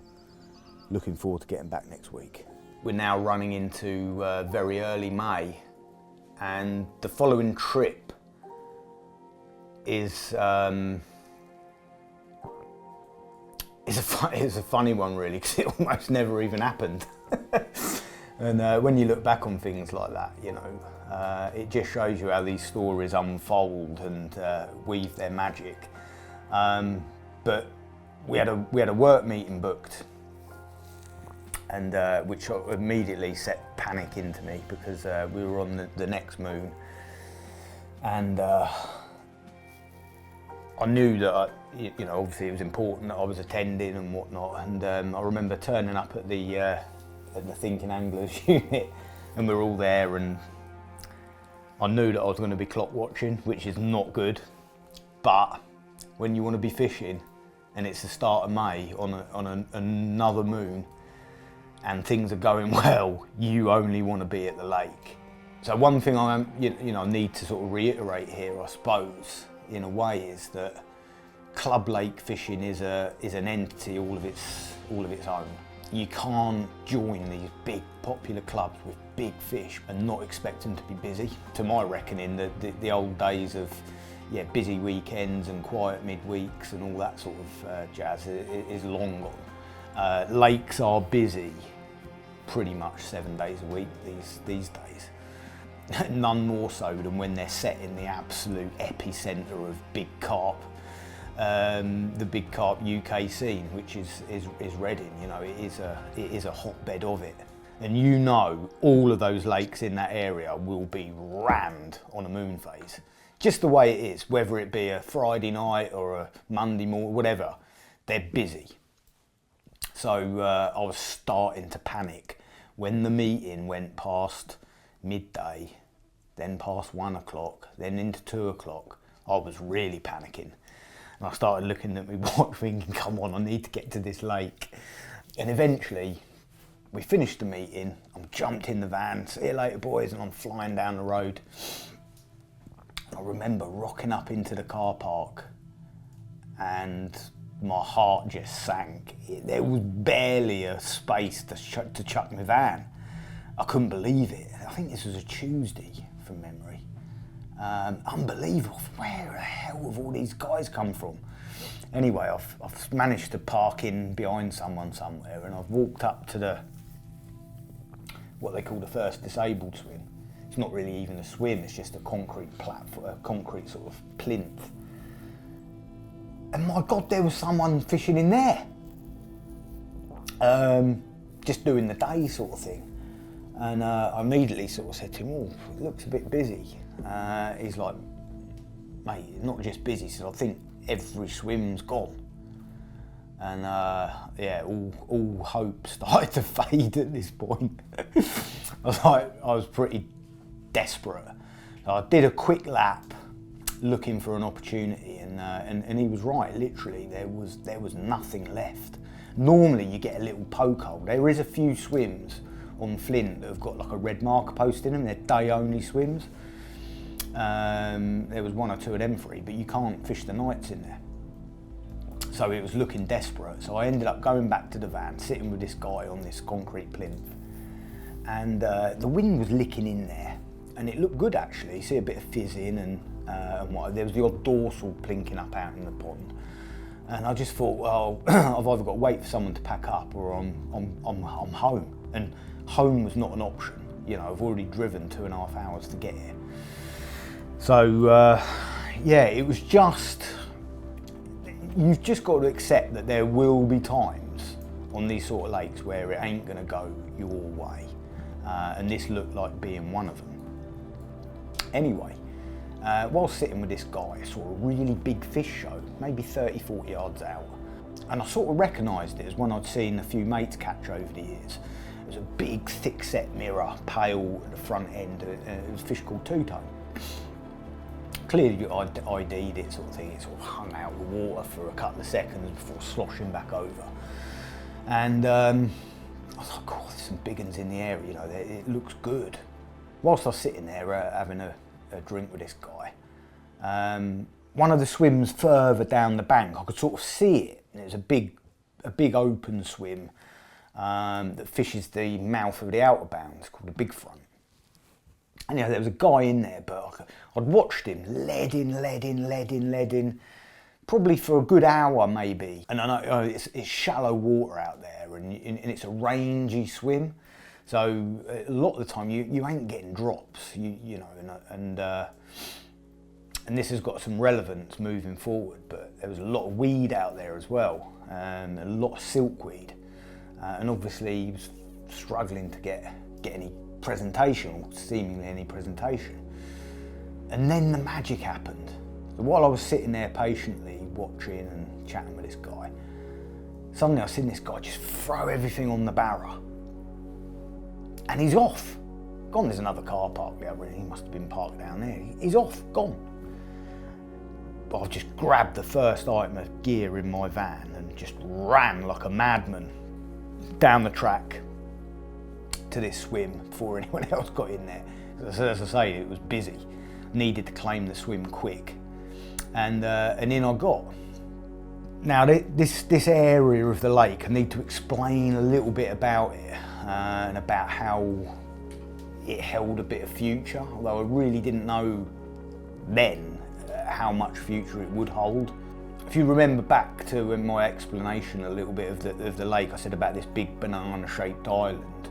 Looking forward to getting back next week. We're now running into very early May, and the following trip is it's a funny one, really, because it almost never even happened. And when you look back on things like that, you know, it just shows you how these stories unfold and weave their magic. But we had a work meeting booked, and which immediately set panic into me, because we were on the next moon, and I knew that, you know, obviously it was important that I was attending and whatnot, and I remember turning up at the Thinking Anglers unit, and we were all there, and I knew that I was going to be clock watching, which is not good, but when you want to be fishing and it's the start of May on another moon and things are going well, you only want to be at the lake. So one thing I need to sort of reiterate here, I suppose, in a way, is that club lake fishing is an entity all of its own. You can't join these big popular clubs with big fish and not expect them to be busy. To my reckoning, the old days of busy weekends and quiet midweeks and all that sort of jazz is long gone. Lakes are busy pretty much 7 days a week these days. None more so than when they're set in the absolute epicenter of big carp, the big carp UK scene, which is Reading. You know, it is a hotbed of it, and you know all of those lakes in that area will be rammed on a moon phase, just the way it is, whether it be a Friday night or a Monday morning, whatever. They're busy. So I was starting to panic when the meeting went past midday, then past 1 o'clock, then into 2 o'clock. I was really panicking. And I started looking at my watch thinking, come on, I need to get to this lake. And eventually, we finished the meeting, I jumped in the van, see you later boys, and I'm flying down the road. I remember rocking up into the car park, and my heart just sank. There was barely a space to chuck my van. I couldn't believe it. I think this was a Tuesday from memory. Unbelievable. Where the hell have all these guys come from? Anyway, I've managed to park in behind someone somewhere, and I've walked up to what they call the first disabled swim. It's not really even a swim, it's just a concrete platform, a concrete sort of plinth. And my God, there was someone fishing in there. Just doing the day sort of thing. And I immediately sort of said to him, oh, it looks a bit busy. He's like, mate, not just busy, he said, I think every swim's gone. And yeah, all hope started to fade at this point. I was pretty desperate. So I did a quick lap looking for an opportunity, and he was right, literally, there was nothing left. Normally you get a little poke hole. There is a few swims on Flint that have got like a red marker post in them, they're day only swims. There was 1 or 2 of them free, but you can't fish the nights in there. So it was looking desperate. So I ended up going back to the van, sitting with this guy on this concrete plinth. And the wind was licking in there, and it looked good actually. You see a bit of fizzing and what, there was the odd dorsal plinking up out in the pond. And I just thought, well, I've either got to wait for someone to pack up or I'm home. And home was not an option. You know, I've already driven 2.5 hours to get here. So yeah, it was just, you've just got to accept that there will be times on these sort of lakes where it ain't gonna go your way. And this looked like being one of them. Anyway, while sitting with this guy, I saw a really big fish show, maybe 30, 40 yards out. And I sort of recognised it as one I'd seen a few mates catch over the years. It was a big, thick-set mirror, pale at the front end. It was a fish called two-tone. Clearly I'd ID'd it sort of thing. It sort of hung out the water for a couple of seconds before sloshing back over. And I was like, God, there's some big ones in the area, you know, it looks good. Whilst I was sitting there having a drink with this guy, one of the swims further down the bank, I could sort of see it. And it was a big open swim that fishes the mouth of the outer bounds, called the Big Front. And you know, there was a guy in there, but I'd watched him lead in, probably for a good hour maybe. And I know it's shallow water out there, and it's a rangy swim. So a lot of the time you ain't getting drops, you know, and this has got some relevance moving forward. But there was a lot of weed out there as well, a lot of silkweed, and obviously he was struggling to get any presentation, or seemingly any presentation. And then the magic happened. So while I was sitting there patiently watching and chatting with this guy, suddenly I seen this guy just throw everything on the barra. And he's off. Gone, there's another car parked the other end. He must have been parked down there. He's off, gone. But I've just grabbed the first item of gear in my van and just ran like a madman down the track to this swim before anyone else got in there. As I say, it was busy. Needed to claim the swim quick. And in I got. Now this area of the lake, I need to explain a little bit about it and about how it held a bit of future, although I really didn't know then how much future it would hold. If you remember back to in my explanation a little bit of the lake, I said about this big banana-shaped island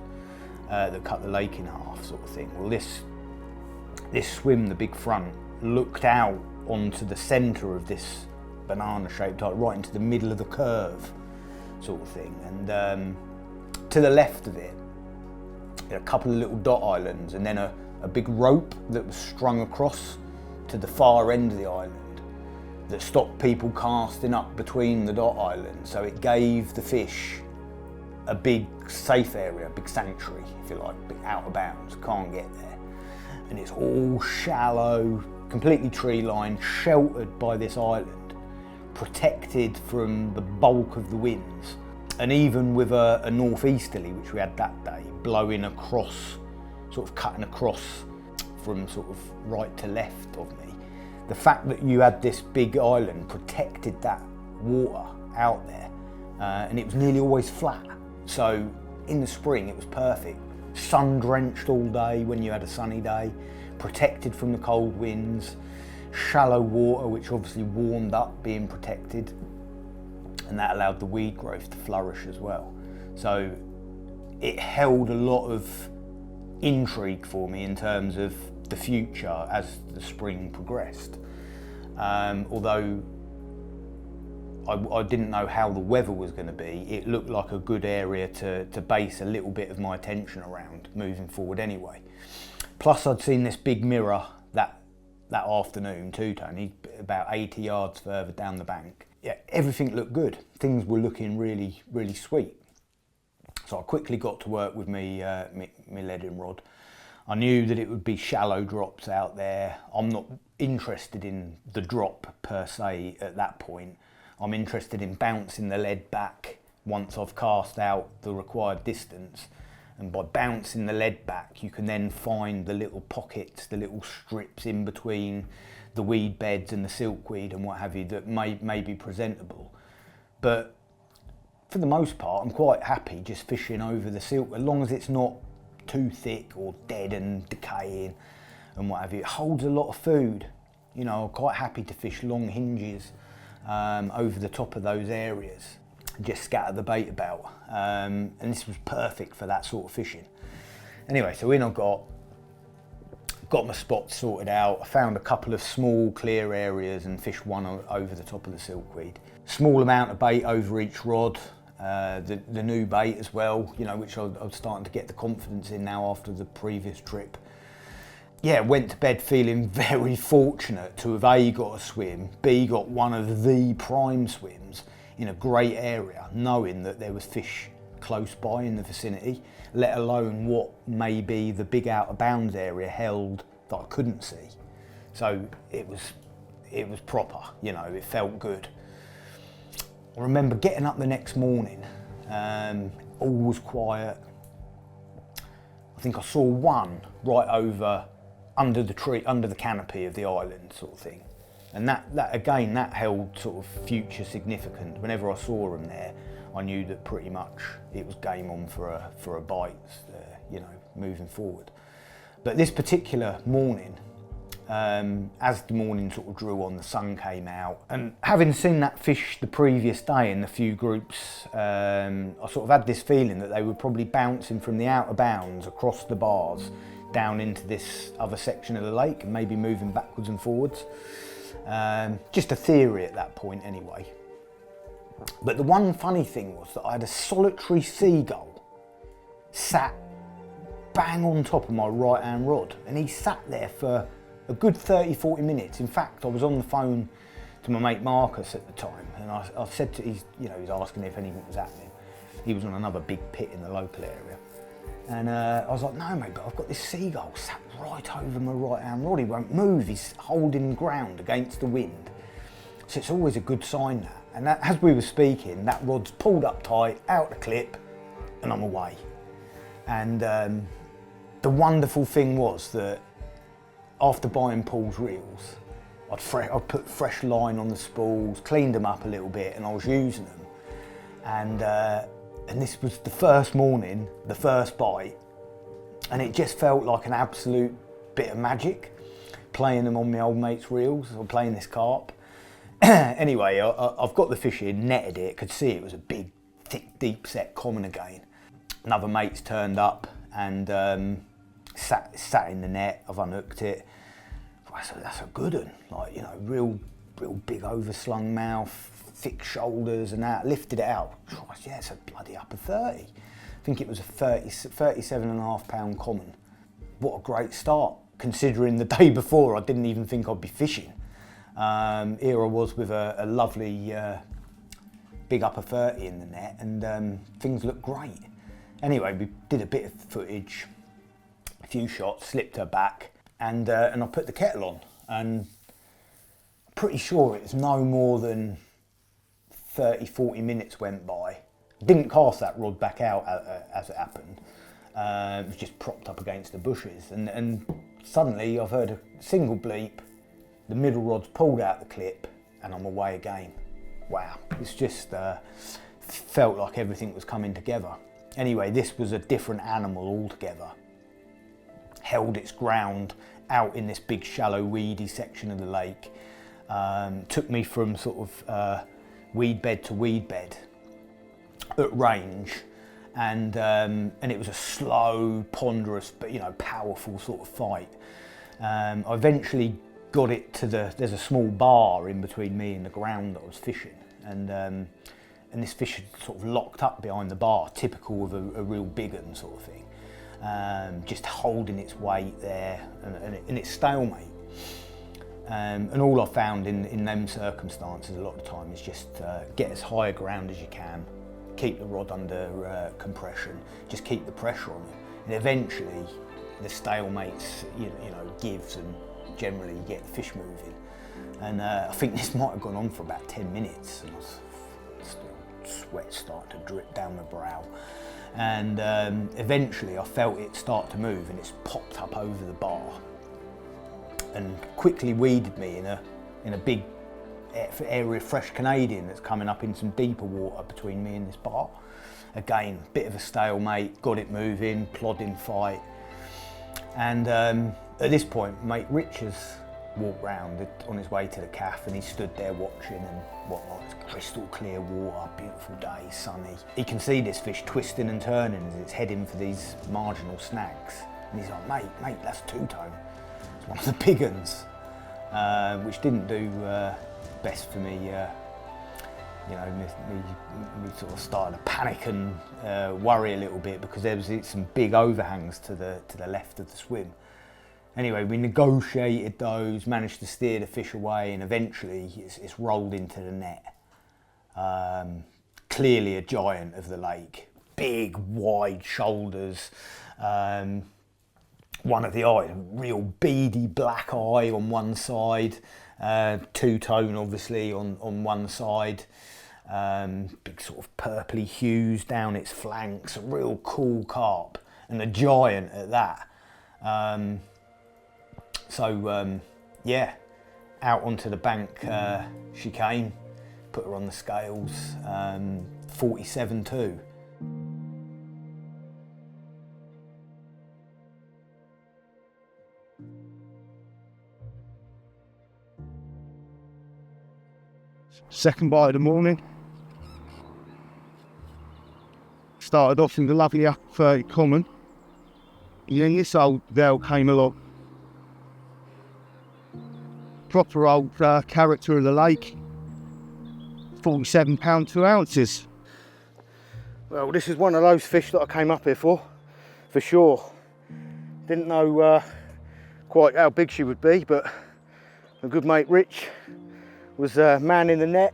that cut the lake in half, sort of thing. Well, this swim, the Big Front, looked out onto the centre of this banana-shaped island, right into the middle of the curve, sort of thing. And to the left of it, a couple of little dot islands, and then a big rope that was strung across to the far end of the island that stopped people casting up between the dot islands. So it gave the fish a big safe area, a big sanctuary, if you like, big out of bounds, can't get there. And it's all shallow, completely tree lined, sheltered by this island, protected from the bulk of the winds. And even with a northeasterly, which we had that day, blowing across, sort of cutting across from sort of right to left of me, the fact that you had this big island protected that water out there, and it was nearly always flat. So in the spring it was perfect. Sun drenched all day when you had a sunny day, protected from the cold winds, shallow water which obviously warmed up being protected, and that allowed the weed growth to flourish as well. So it held a lot of intrigue for me in terms of the future as the spring progressed. Although I didn't know how the weather was going to be, it looked like a good area to base a little bit of my attention around moving forward anyway. Plus I'd seen this big mirror that afternoon too, Tony, about 80 yards further down the bank. Yeah, everything looked good. Things were looking really, really sweet. So I quickly got to work with me leading rod. I knew that it would be shallow drops out there. I'm not interested in the drop per se at that point. I'm interested in bouncing the lead back once I've cast out the required distance. And by bouncing the lead back, you can then find the little pockets, the little strips in between the weed beds and the silkweed and what have you that may be presentable. But for the most part, I'm quite happy just fishing over the silk, as long as it's not too thick or dead and decaying and what have you. It holds a lot of food. You know, I'm quite happy to fish long hinges over the top of those areas and just scatter the bait about. And this was perfect for that sort of fishing. Anyway, so in I got my spots sorted out. I found a couple of small clear areas and fished one over the top of the silkweed. Small amount of bait over each rod. The new bait as well, you know, which I was starting to get the confidence in now after the previous trip. Yeah, went to bed feeling very fortunate to have A, got a swim, B, got one of the prime swims in a great area, knowing that there was fish close by in the vicinity, let alone what maybe the big out of bounds area held that I couldn't see. So it was proper, you know, it felt good. I remember getting up the next morning, all was quiet. I think I saw one right over under the tree, under the canopy of the island sort of thing. And that again, that held sort of future significance. Whenever I saw them there, I knew that pretty much it was game on for a bite, you know, moving forward. But this particular morning, as the morning sort of drew on, the sun came out, and having seen that fish the previous day in the few groups, I sort of had this feeling that they were probably bouncing from the outer bounds across the bars down into this other section of the lake and maybe moving backwards and forwards. Just a theory at that point anyway. But the one funny thing was that I had a solitary seagull sat bang on top of my right hand rod, and he sat there for a good 30-40 minutes. In fact, I was on the phone to my mate Marcus at the time, and I said to he's asking if anything was happening. He was on another big pit in the local area. And I was like, no mate, but I've got this seagull sat right over my right hand rod. He won't move, he's holding ground against the wind. So it's always a good sign that. And that, as we were speaking, that rod's pulled up tight, out the clip, and I'm away. And the wonderful thing was that after buying Paul's reels, I'd put fresh line on the spools, cleaned them up a little bit, and I was using them. And this was the first morning, the first bite, and it just felt like an absolute bit of magic, playing them on my old mate's reels, or playing this carp. Anyway, I've got the fish in, netted it, could see it was a big, thick, deep set common again. Another mate's turned up and sat in the net. I've unhooked it. That's a good one, like, you know, real big overslung mouth, thick shoulders and that. Lifted it out. Christ, yeah, it's a bloody upper 30. I think it was a 37.5 pound common. What a great start, considering the day before I didn't even think I'd be fishing. Here I was with a lovely big upper 30 in the net, and things looked great. Anyway, we did a bit of footage, a few shots, slipped her back, and I put the kettle on, and I'm pretty sure it was no more than 30-40 minutes went by. Didn't cast that rod back out as it happened. It was just propped up against the bushes, and suddenly I've heard a single bleep, the middle rod's pulled out the clip, and I'm away again. Wow, it's just felt like everything was coming together. Anyway, this was a different animal altogether. Held its ground out in this big shallow weedy section of the lake. Took me from sort of weed bed to weed bed at range, and it was a slow, ponderous, but powerful sort of fight. I eventually got it to there's a small bar in between me and the ground that I was fishing, and this fish had sort of locked up behind the bar, typical of a real big un sort of thing, just holding its weight there, and its stalemate. And all I found in them circumstances a lot of the time is just get as high a ground as you can, keep the rod under compression, just keep the pressure on it, and eventually the stalemate gives, and generally you get the fish moving. And I think this might have gone on for about 10 minutes, and I was still sweat started to drip down my brow. And eventually I felt it start to move, and it's popped up over the bar and quickly weeded me in a big area of fresh Canadian that's coming up in some deeper water between me and this bar. Again, bit of a stalemate, got it moving, plodding fight. And at this point, mate Rich has walked round on his way to the calf, and he stood there watching and whatnot. It's crystal clear water, beautiful day, sunny. He can see this fish twisting and turning as it's heading for these marginal snags. And he's like, mate, that's two-tone. It's one of the big uns, which didn't do best for me. We sort of started to panic and worry a little bit, because there was some big overhangs to the left of the swim. Anyway, we negotiated those, managed to steer the fish away, and eventually it's rolled into the net. Clearly a giant of the lake, big, wide shoulders. One of the eyes, real beady black eye on one side, two-tone obviously on one side. Big sort of purpley hues down its flanks, a real cool carp, and a giant at that. Yeah, out onto the bank she came, put her on the scales, 47.2. Second bite of the morning. Started off in the lovely upper 30 common, and then this old Vel came along. Proper old character of the lake, 47 pound 2 ounces. Well, this is one of those fish that I came up here for sure. Didn't know quite how big she would be, but my good mate Rich was manning the net,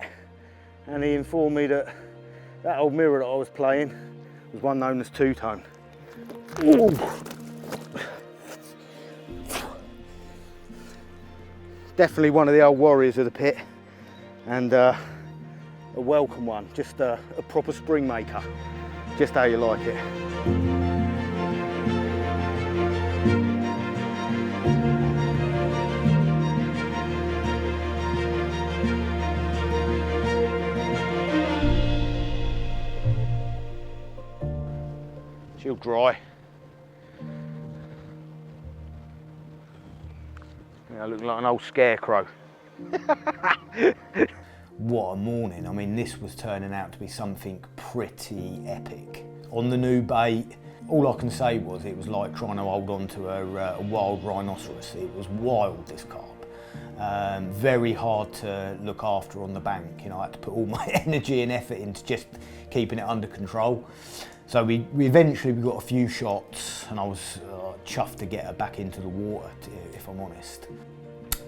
and he informed me that that old mirror that I was playing was one known as two-tone. Ooh. Definitely one of the old warriors of the pit, and a welcome one, just a proper spring maker, just how you like it. She'll dry. I look like an old scarecrow. What a morning. I mean, this was turning out to be something pretty epic. On the new bait, all I can say was it was like trying to hold on to a wild rhinoceros. It was wild, this carp. Very hard to look after on the bank. I had to put all my energy and effort into just keeping it under control. So we eventually got a few shots, and I was chuffed to get her back into the water, if I'm honest,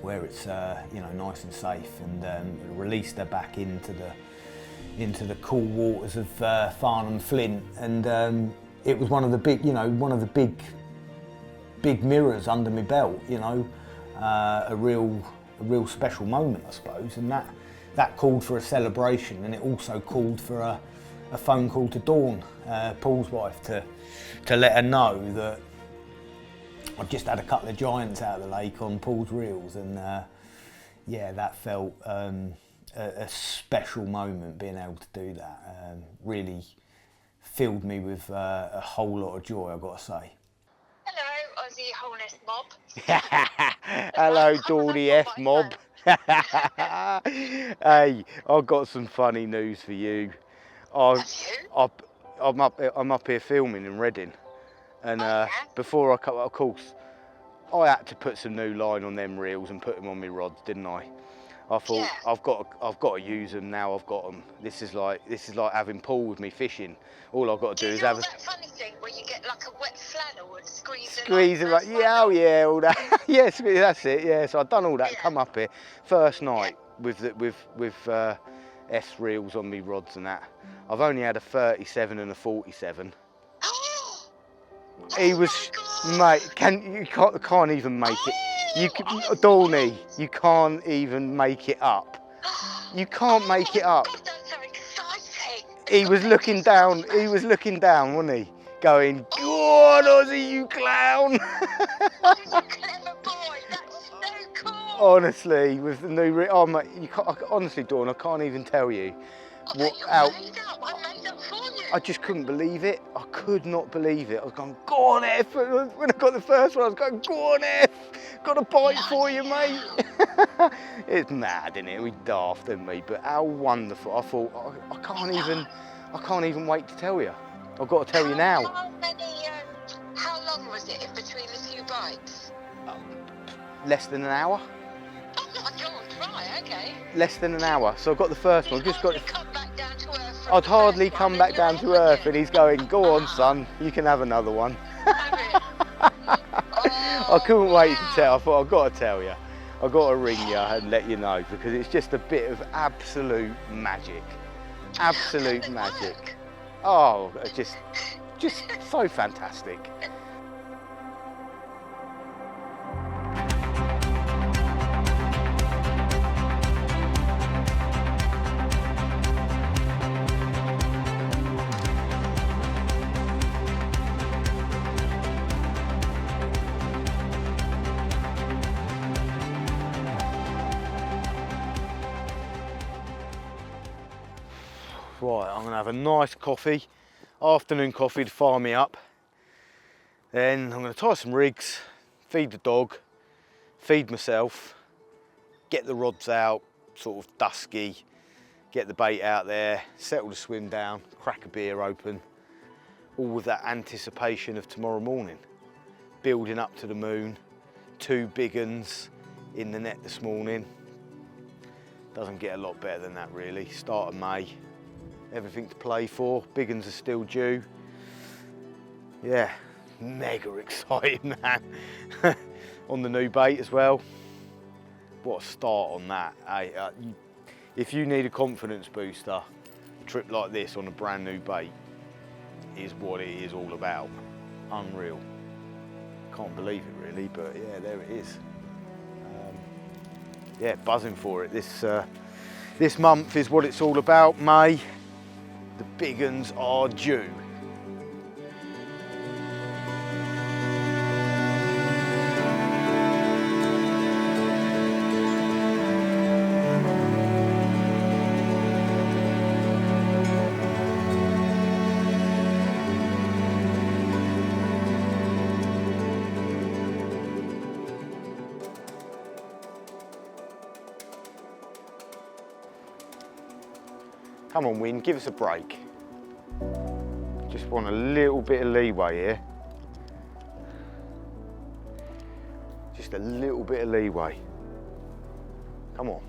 where it's nice and safe, and released her back into the cool waters of Farnham Flint, and it was one of the big mirrors under my belt, a real special moment, I suppose, and that called for a celebration, and it also called for a phone call to Dawn, Paul's wife, to let her know that I've just had a couple of giants out of the lake on Paul's reels, and that felt a special moment, being able to do that. Really filled me with a whole lot of joy, I've got to say. Hello, Oz Holness mob. Hello, Dawdy F mob. Hey, I've got some funny news for you. I'm up here filming in Reading, and yeah? before I cut, of course, I had to put some new line on them reels and put them on my rods, didn't I? I thought Yeah. I've got to use them now. I've got them. This is like having Paul with me fishing. All I've got to do is have that funny thing where you get like a wet flannel and squeeze it like yeah, oh yeah, all that. Yeah, that's it. Yeah, so I've done all that. Yeah. Come up here first night with S reels on me rods and that. I've only had a 37 and a 47. He was, mate. Can't even make it. You Dawny, you can't even make it up. You can't make it up. God, that's so exciting. He was looking down. He was looking down, wasn't he? Going, "Go on, Ozzy, you clown!" Oh, you clever boy. That's so cool. Honestly, with the new, oh mate, you can't. Honestly, Dawn, I can't even tell you. Made up. I made up for you. I just couldn't believe it. I could not believe it. I was going, "Go on, F!" When I got the first one, I was going, "Go on, F! Got a bite for you, mate." It's mad, isn't it? We daft, didn't we? But how wonderful! I thought, I can't even wait to tell you. I've got to tell you now. How long was it in between the two bites? Less than an hour. Oh my God! Right, okay. Less than an hour. So I got the first one. Just got. Come back down to earth. I'd hardly come back down to earth, and he's going, "Go on, son, you can have another one." I couldn't wait to tell. I thought, I've got to tell you. I've got to ring you and let you know, because it's just a bit of absolute magic. Absolute magic. Oh, just so fantastic. Right, I'm gonna have a nice coffee, afternoon coffee to fire me up. Then I'm gonna tie some rigs, feed the dog, feed myself, get the rods out, sort of dusky, get the bait out there, settle the swim down, crack a beer open, all with that anticipation of tomorrow morning. Building up to the moon, 2 big uns in the net this morning. Doesn't get a lot better than that really. Start of May. Everything to play for. Big uns are still due. Yeah, mega exciting, man. On the new bait as well. What a start on that. Hey, if you need a confidence booster, a trip like this on a brand new bait is what it is all about. Unreal. Can't believe it really, but yeah, there it is. Yeah, buzzing for it. This month is what it's all about, May. The big uns are due. Come on, wind, give us a break. Just want a little bit of leeway here. Just a little bit of leeway. Come on.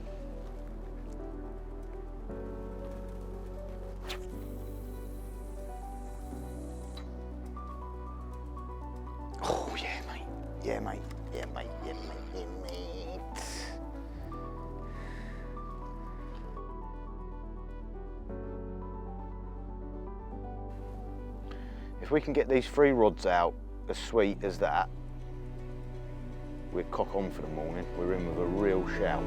Oh, yeah, mate. Yeah, mate. Yeah, mate. Yeah, mate. Yeah, mate. If we can get these 3 rods out as sweet as that, we're cock on for the morning. We're in with a real shout.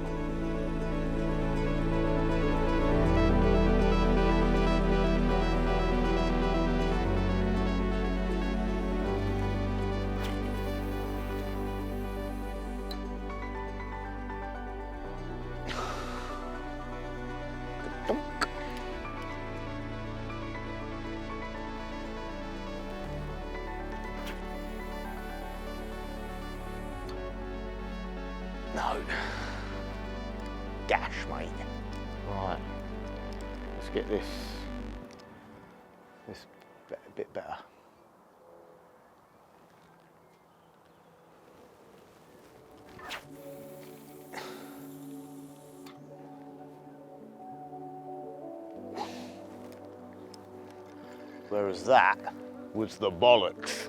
No. Gash, mate. Right. Let's get this a bit better. Whereas that was the bollocks.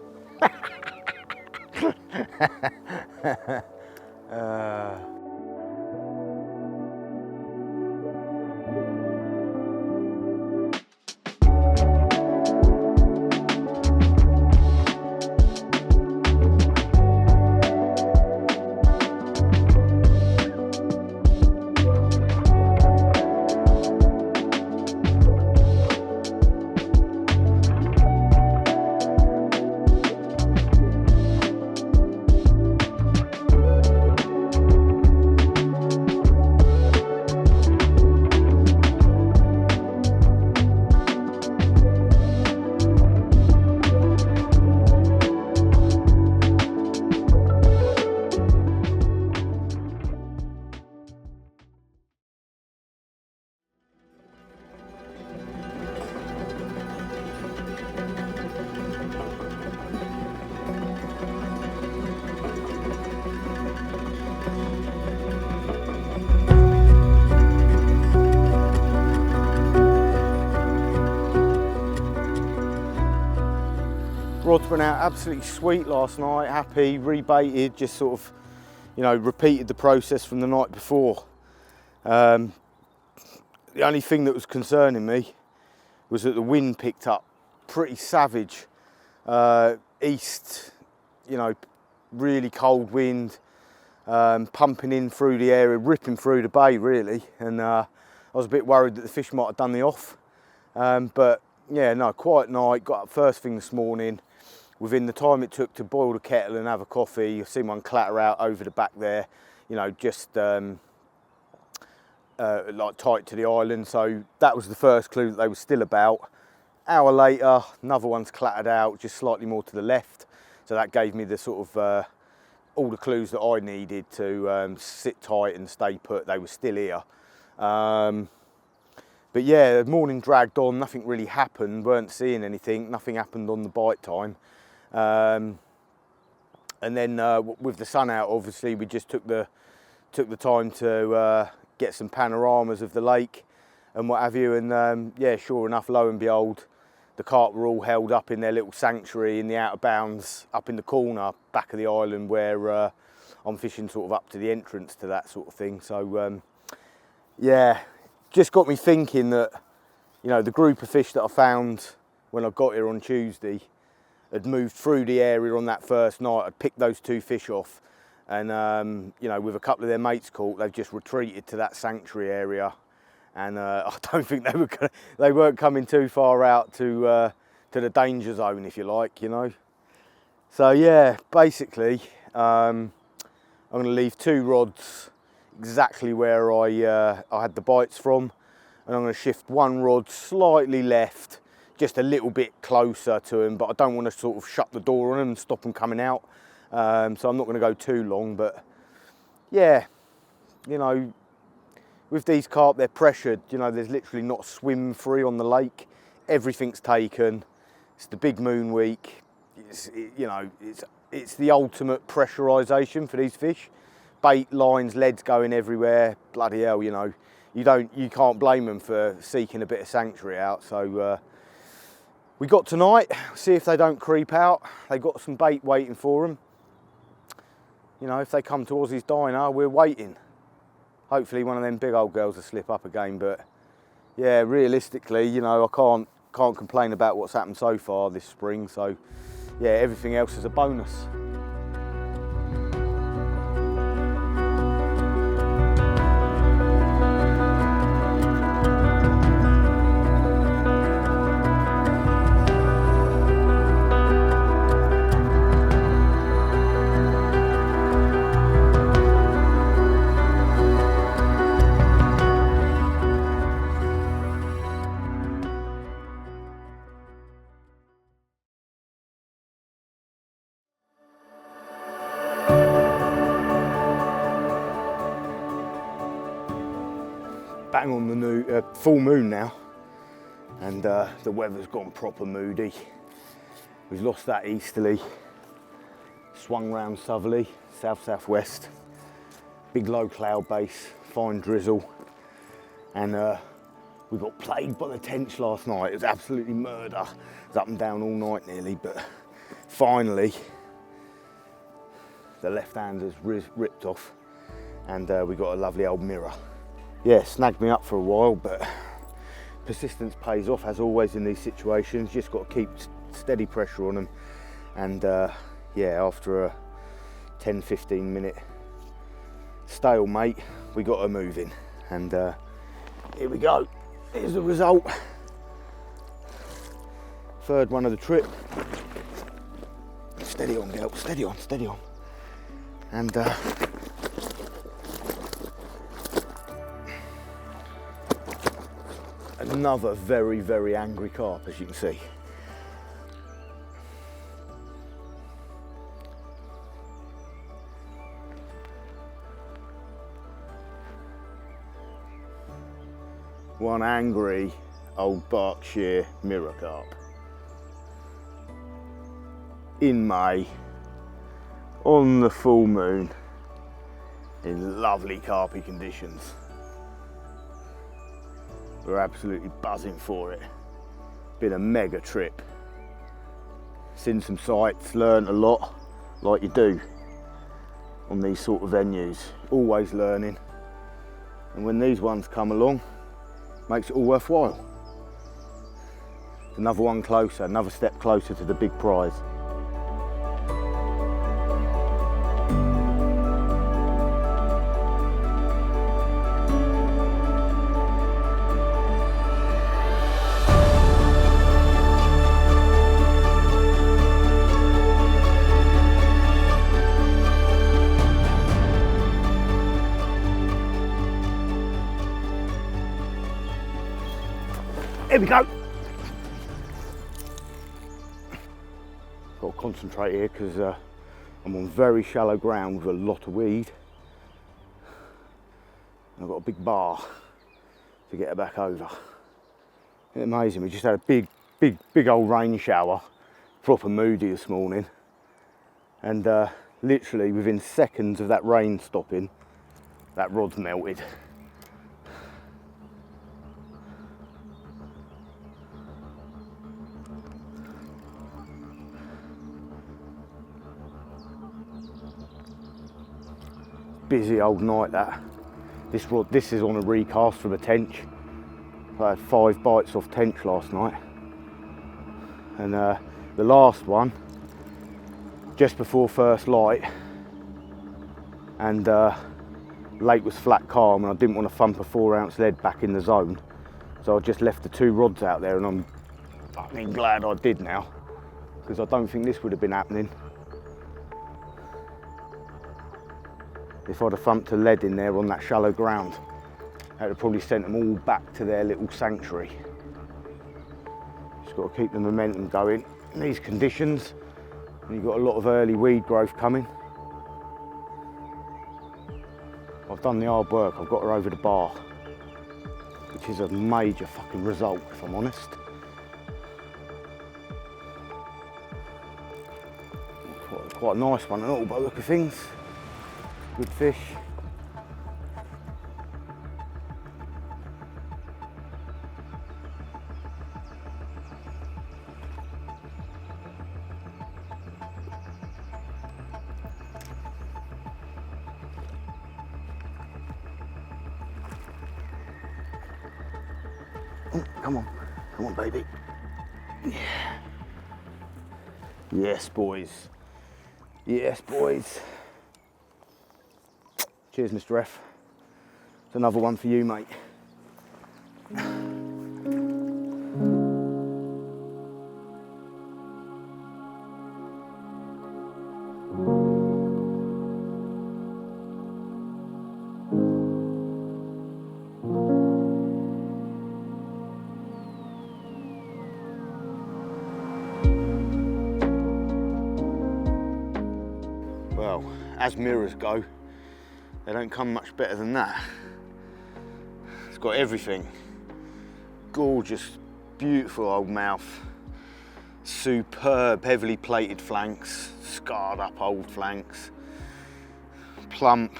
Rods went out absolutely sweet last night, happy, rebaited, just sort of, you know, repeated the process from the night before. The only thing that was concerning me was that the wind picked up pretty savage. East, you know, really cold wind, pumping in through the area, ripping through the bay really, and I was a bit worried that the fish might have done the off. But yeah, no, quiet night, got up first thing this morning. Within the time it took to boil the kettle and have a coffee, you've seen one clatter out over the back there, you know, just like tight to the island. So that was the first clue that they were still about. Hour later, another one's clattered out, just slightly more to the left. So that gave me the sort of all the clues that I needed to sit tight and stay put. They were still here. But yeah, the morning dragged on, nothing really happened, weren't seeing anything, nothing happened on the bite time. And then with the sun out, obviously, we just took the time to get some panoramas of the lake and what have you. And yeah, sure enough, lo and behold, the carp were all held up in their little sanctuary in the out of bounds, up in the corner, back of the island where I'm fishing sort of up to the entrance to that sort of thing. So yeah, just got me thinking that, you know, the group of fish that I found when I got here on Tuesday had moved through the area on that first night. I'd picked those two fish off, and you know, with a couple of their mates caught, they've just retreated to that sanctuary area, and I don't think they weren't coming too far out to the danger zone, if you like, you know. So yeah, basically, I'm going to leave two rods exactly where I had the bites from, and I'm going to shift one rod slightly left, just a little bit closer to them, but I don't want to sort of shut the door on them and stop them coming out. So I'm not going to go too long, but yeah, you know, with these carp, they're pressured. You know, there's literally not swim free on the lake. Everything's taken. It's the big moon week. You know, it's the ultimate pressurisation for these fish. Bait, lines, leads going everywhere. Bloody hell, you know, you can't blame them for seeking a bit of sanctuary out. So we got tonight, see if they don't creep out. They got some bait waiting for them. You know, if they come to Ozzy's diner, we're waiting. Hopefully one of them big old girls will slip up again, but yeah, realistically, you know, I can't complain about what's happened so far this spring. So yeah, everything else is a bonus. Bang on the new full moon now. and the weather's gone proper moody. We've lost that easterly, swung round southerly, south-southwest, big low cloud base, fine drizzle, and we got plagued by the tench last night. It was absolutely murder. It was up and down all night nearly, but finally the left-hander's ripped off, and we got a lovely old mirror. Yeah, snagged me up for a while, but persistence pays off as always in these situations. Just got to keep steady pressure on them, and yeah, after a 10-15 minute stalemate, we got her moving, and here we go. Here's the result. Third one of the trip. Steady on, girl, steady on, steady on. And another very, very angry carp, as you can see. One angry old Berkshire mirror carp. In May, on the full moon, in lovely carpy conditions. We're absolutely buzzing for it. Been a mega trip. Seen some sights, learned a lot, like you do on these sort of venues. Always learning. And when these ones come along, makes it all worthwhile. Another one closer, another step closer to the big prize. Here we go. Got to concentrate here because I'm on very shallow ground with a lot of weed. I've got a big bar to get her back over. It's amazing. We just had a big old rain shower, proper moody this morning, and literally within seconds of that rain stopping, that rod's melted. Busy old night that. This is on a recast from a tench. I had 5 bites off tench last night, and the last one just before first light, and lake was flat calm, and I didn't want to thump a 4-ounce lead back in the zone, so I just left the 2 rods out there, and I'm fucking glad I did now, because I don't think this would have been happening if I'd have thumped a lead in there on that shallow ground. That would have probably sent them all back to their little sanctuary. Just got to keep the momentum going in these conditions, and you've got a lot of early weed growth coming. I've done the hard work, I've got her over the bar, which is a major fucking result, if I'm honest. Quite a nice one and all by the look of things. Good fish. Oh, come on baby. Yeah. Yes boys, yes boys. Cheers, Mr. F. It's another one for you, mate. Well, as mirrors go, they don't come much better than that. It's got everything. Gorgeous beautiful old mouth, superb heavily plated flanks, scarred up old flanks, plump,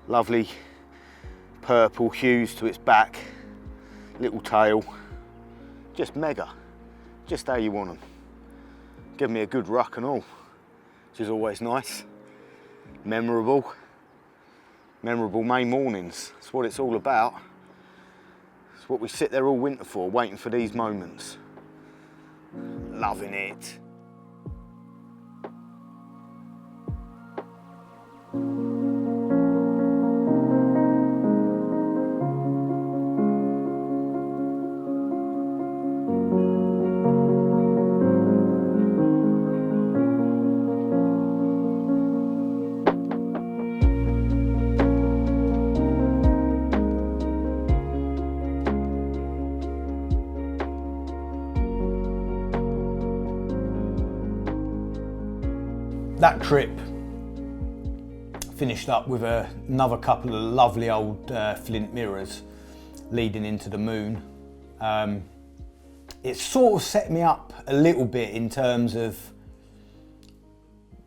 lovely purple hues to its back, little tail, just mega, just how you want them. Give me a good ruck and all, which is always nice. Memorable May mornings, that's what it's all about. It's what we sit there all winter for, waiting for these moments. Loving it. That trip finished up with another couple of lovely old flint mirrors leading into the moon. It sort of set me up a little bit in terms of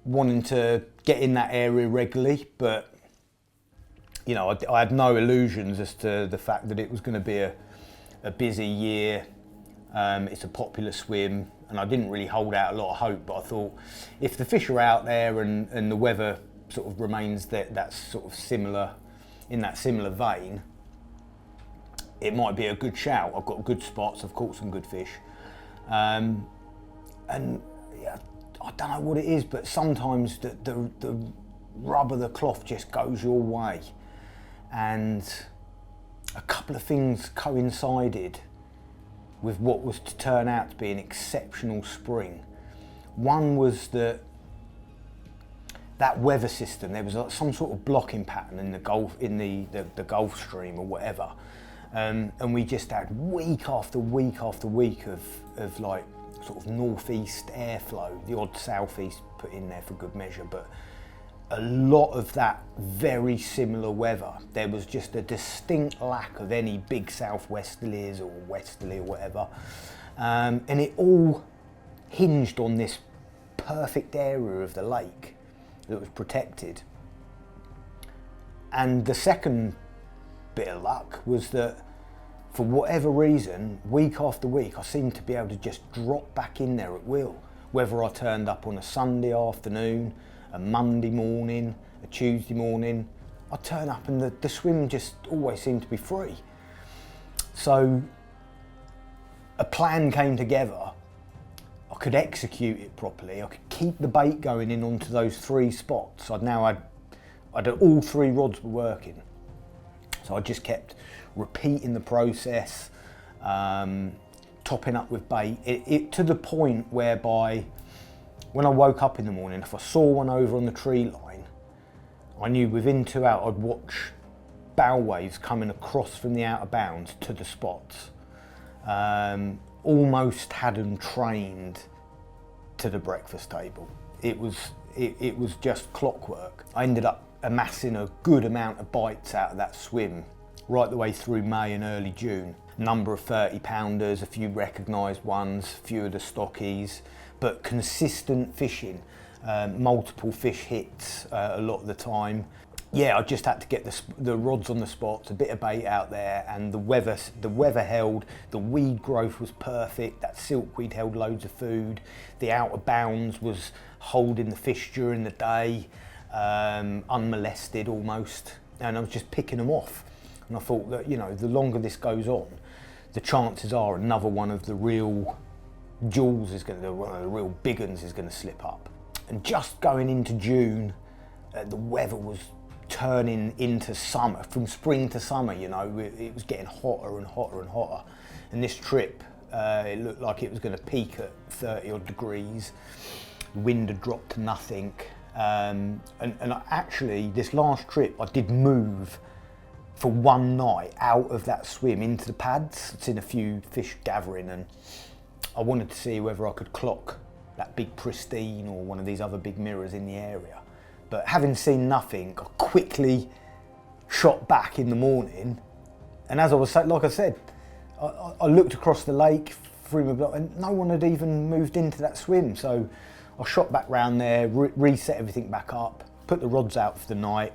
wanting to get in that area regularly, but you know, I had no illusions as to the fact that it was going to be a busy year. It's a popular swim, and I didn't really hold out a lot of hope, but I thought if the fish are out there and the weather sort of remains that's sort of similar, in that similar vein, it might be a good shout. I've got good spots, I've caught some good fish. And yeah, I don't know what it is, but sometimes the rub of the cloth just goes your way. And a couple of things coincided with what was to turn out to be an exceptional spring. One was that weather system, there was like some sort of blocking pattern in the Gulf Stream or whatever, and we just had week after week after week of like sort of northeast airflow, the odd southeast put in there for good measure, but a lot of that very similar weather. There was just a distinct lack of any big southwesterlies or westerly or whatever, and it all hinged on this perfect area of the lake that was protected. And the second bit of luck was that for whatever reason, week after week, I seemed to be able to just drop back in there at will, whether I turned up on a Sunday afternoon, a Monday morning, a Tuesday morning. I'd turn up and the swim just always seemed to be free. So a plan came together. I could execute it properly. I could keep the bait going in onto those 3 spots. I'd all 3 rods were working. So I just kept repeating the process, topping up with bait, it to the point whereby when I woke up in the morning, if I saw one over on the tree line, I knew within 2 hours I'd watch bow waves coming across from the outer bounds to the spots. Almost had them trained to the breakfast table. It was just clockwork. I ended up amassing a good amount of bites out of that swim right the way through May and early June. A number of 30-pounders, a few recognised ones, a few of the stockies, but consistent fishing, multiple fish hits a lot of the time. Yeah, I just had to get the rods on the spots, a bit of bait out there, and the weather held, the weed growth was perfect, that silkweed held loads of food, the outer bounds was holding the fish during the day, unmolested almost, and I was just picking them off. And I thought that, you know, the longer this goes on, the chances are another one of the real jewels one of the real big uns is going to slip up. And just going into June, the weather was turning into summer, from spring to summer, you know, it was getting hotter and hotter and hotter. And this trip, it looked like it was going to peak at 30 odd degrees. The wind had dropped to nothing. And actually, this last trip, I did move for one night out of that swim into the pads. I'd seen a few fish gathering, and I wanted to see whether I could clock that big pristine or one of these other big mirrors in the area. But having seen nothing, I quickly shot back in the morning. And as I was saying, like I said, I looked across the lake through my block and no one had even moved into that swim. So I shot back round there, reset everything back up, put the rods out for the night.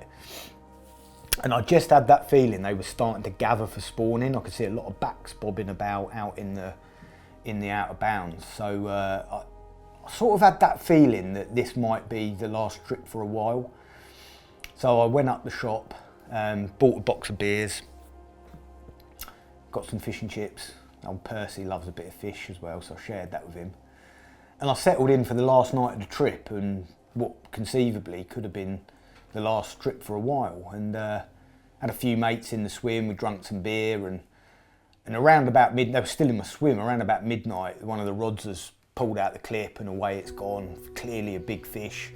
And I just had that feeling they were starting to gather for spawning. I could see a lot of backs bobbing about out in the out of bounds. So I sort of had that feeling that this might be the last trip for a while. So I went up the shop, bought a box of beers, got some fish and chips. Old Percy loves a bit of fish as well, so I shared that with him. And I settled in for the last night of the trip and what conceivably could have been the last trip for a while. And had a few mates in the swim, we drank some beer and around about midnight, they were still in my swim, around about midnight, one of the rods has pulled out the clip and away it's gone. Clearly a big fish,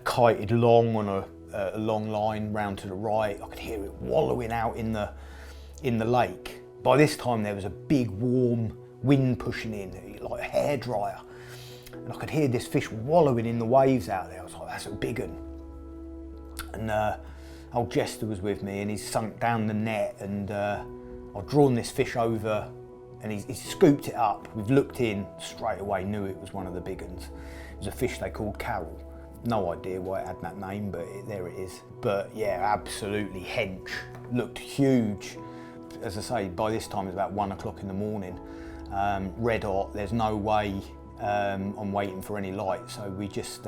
kited long on a long line round to the right. I could hear it wallowing out in the lake. By this time there was a big warm wind pushing in, like a hairdryer. And I could hear this fish wallowing in the waves out there. I was like, that's a big one. And old Jester was with me and he's sunk down the net and I've drawn this fish over and he's scooped it up. We've looked in, straight away knew it was one of the big ones. It was a fish they called Carol. No idea why it had that name, but there it is. But yeah, absolutely hench, looked huge. As I say, by this time it's about 1 o'clock in the morning. Red hot, there's no way I'm waiting for any light. So we just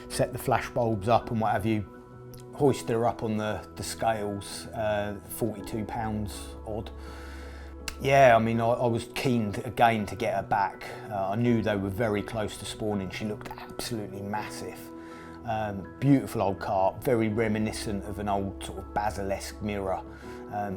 set the flash bulbs up and what have you, hoisted her up on the scales, 42 pounds odd. Yeah, I mean, I was keen again to get her back. I knew they were very close to spawning. She looked absolutely massive. Beautiful old carp, very reminiscent of an old sort of basilisk mirror.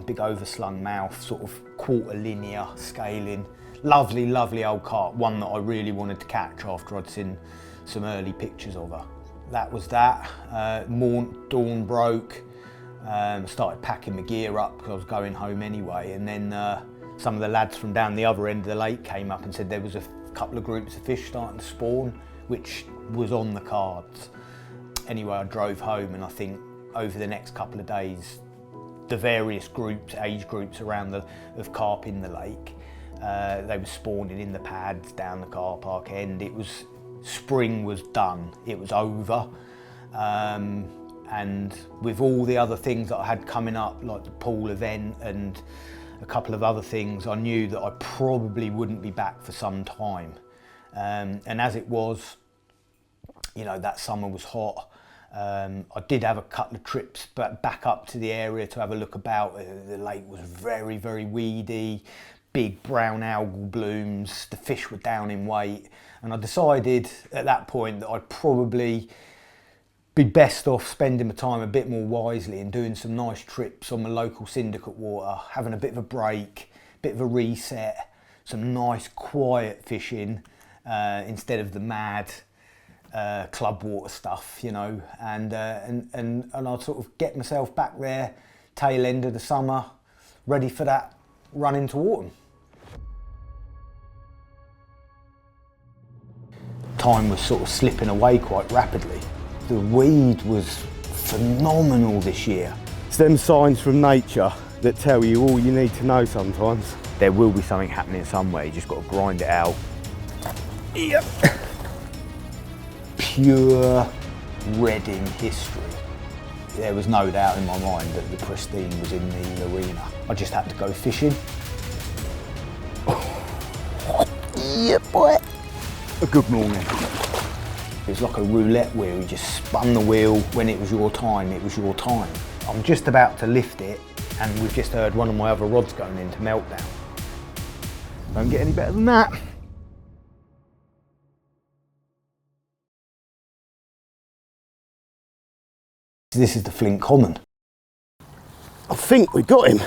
Big overslung mouth, sort of quarter linear scaling. Lovely, lovely old carp, one that I really wanted to catch after I'd seen some early pictures of her. That was that. Dawn broke. Started packing my gear up because I was going home anyway, and then some of the lads from down the other end of the lake came up and said there was a couple of groups of fish starting to spawn, which was on the cards. Anyway, I drove home and I think over the next couple of days, the various groups, age groups around of carp in the lake, they were spawning in the pads down the car park end. It was, spring was done, it was over. And with all the other things that I had coming up, like the pool event and a couple of other things, I knew that I probably wouldn't be back for some time. And as it was, you know, that summer was hot. I did have a couple of trips back up to the area to have a look about. The lake was very, very weedy, big brown algal blooms, the fish were down in weight. And I decided at that point that I'd probably be best off spending my time a bit more wisely and doing some nice trips on the local syndicate water, having a bit of a break, bit of a reset, some nice quiet fishing instead of the mad club water stuff, you know, and I'd sort of get myself back there, tail end of the summer, ready for that run into autumn. Time was sort of slipping away quite rapidly. The weed was phenomenal this year. It's them signs from nature that tell you all you need to know sometimes. There will be something happening somewhere, you just got to grind it out. Yep. Pure Reading history. There was no doubt in my mind that the Pristine was in the arena. I just had to go fishing. Yeah, boy. A good morning. It was like a roulette wheel, you just spun the wheel. When it was your time, it was your time. I'm just about to lift it and we've just heard one of my other rods going into meltdown. Don't get any better than that. This is the Flint Common. I think we got him.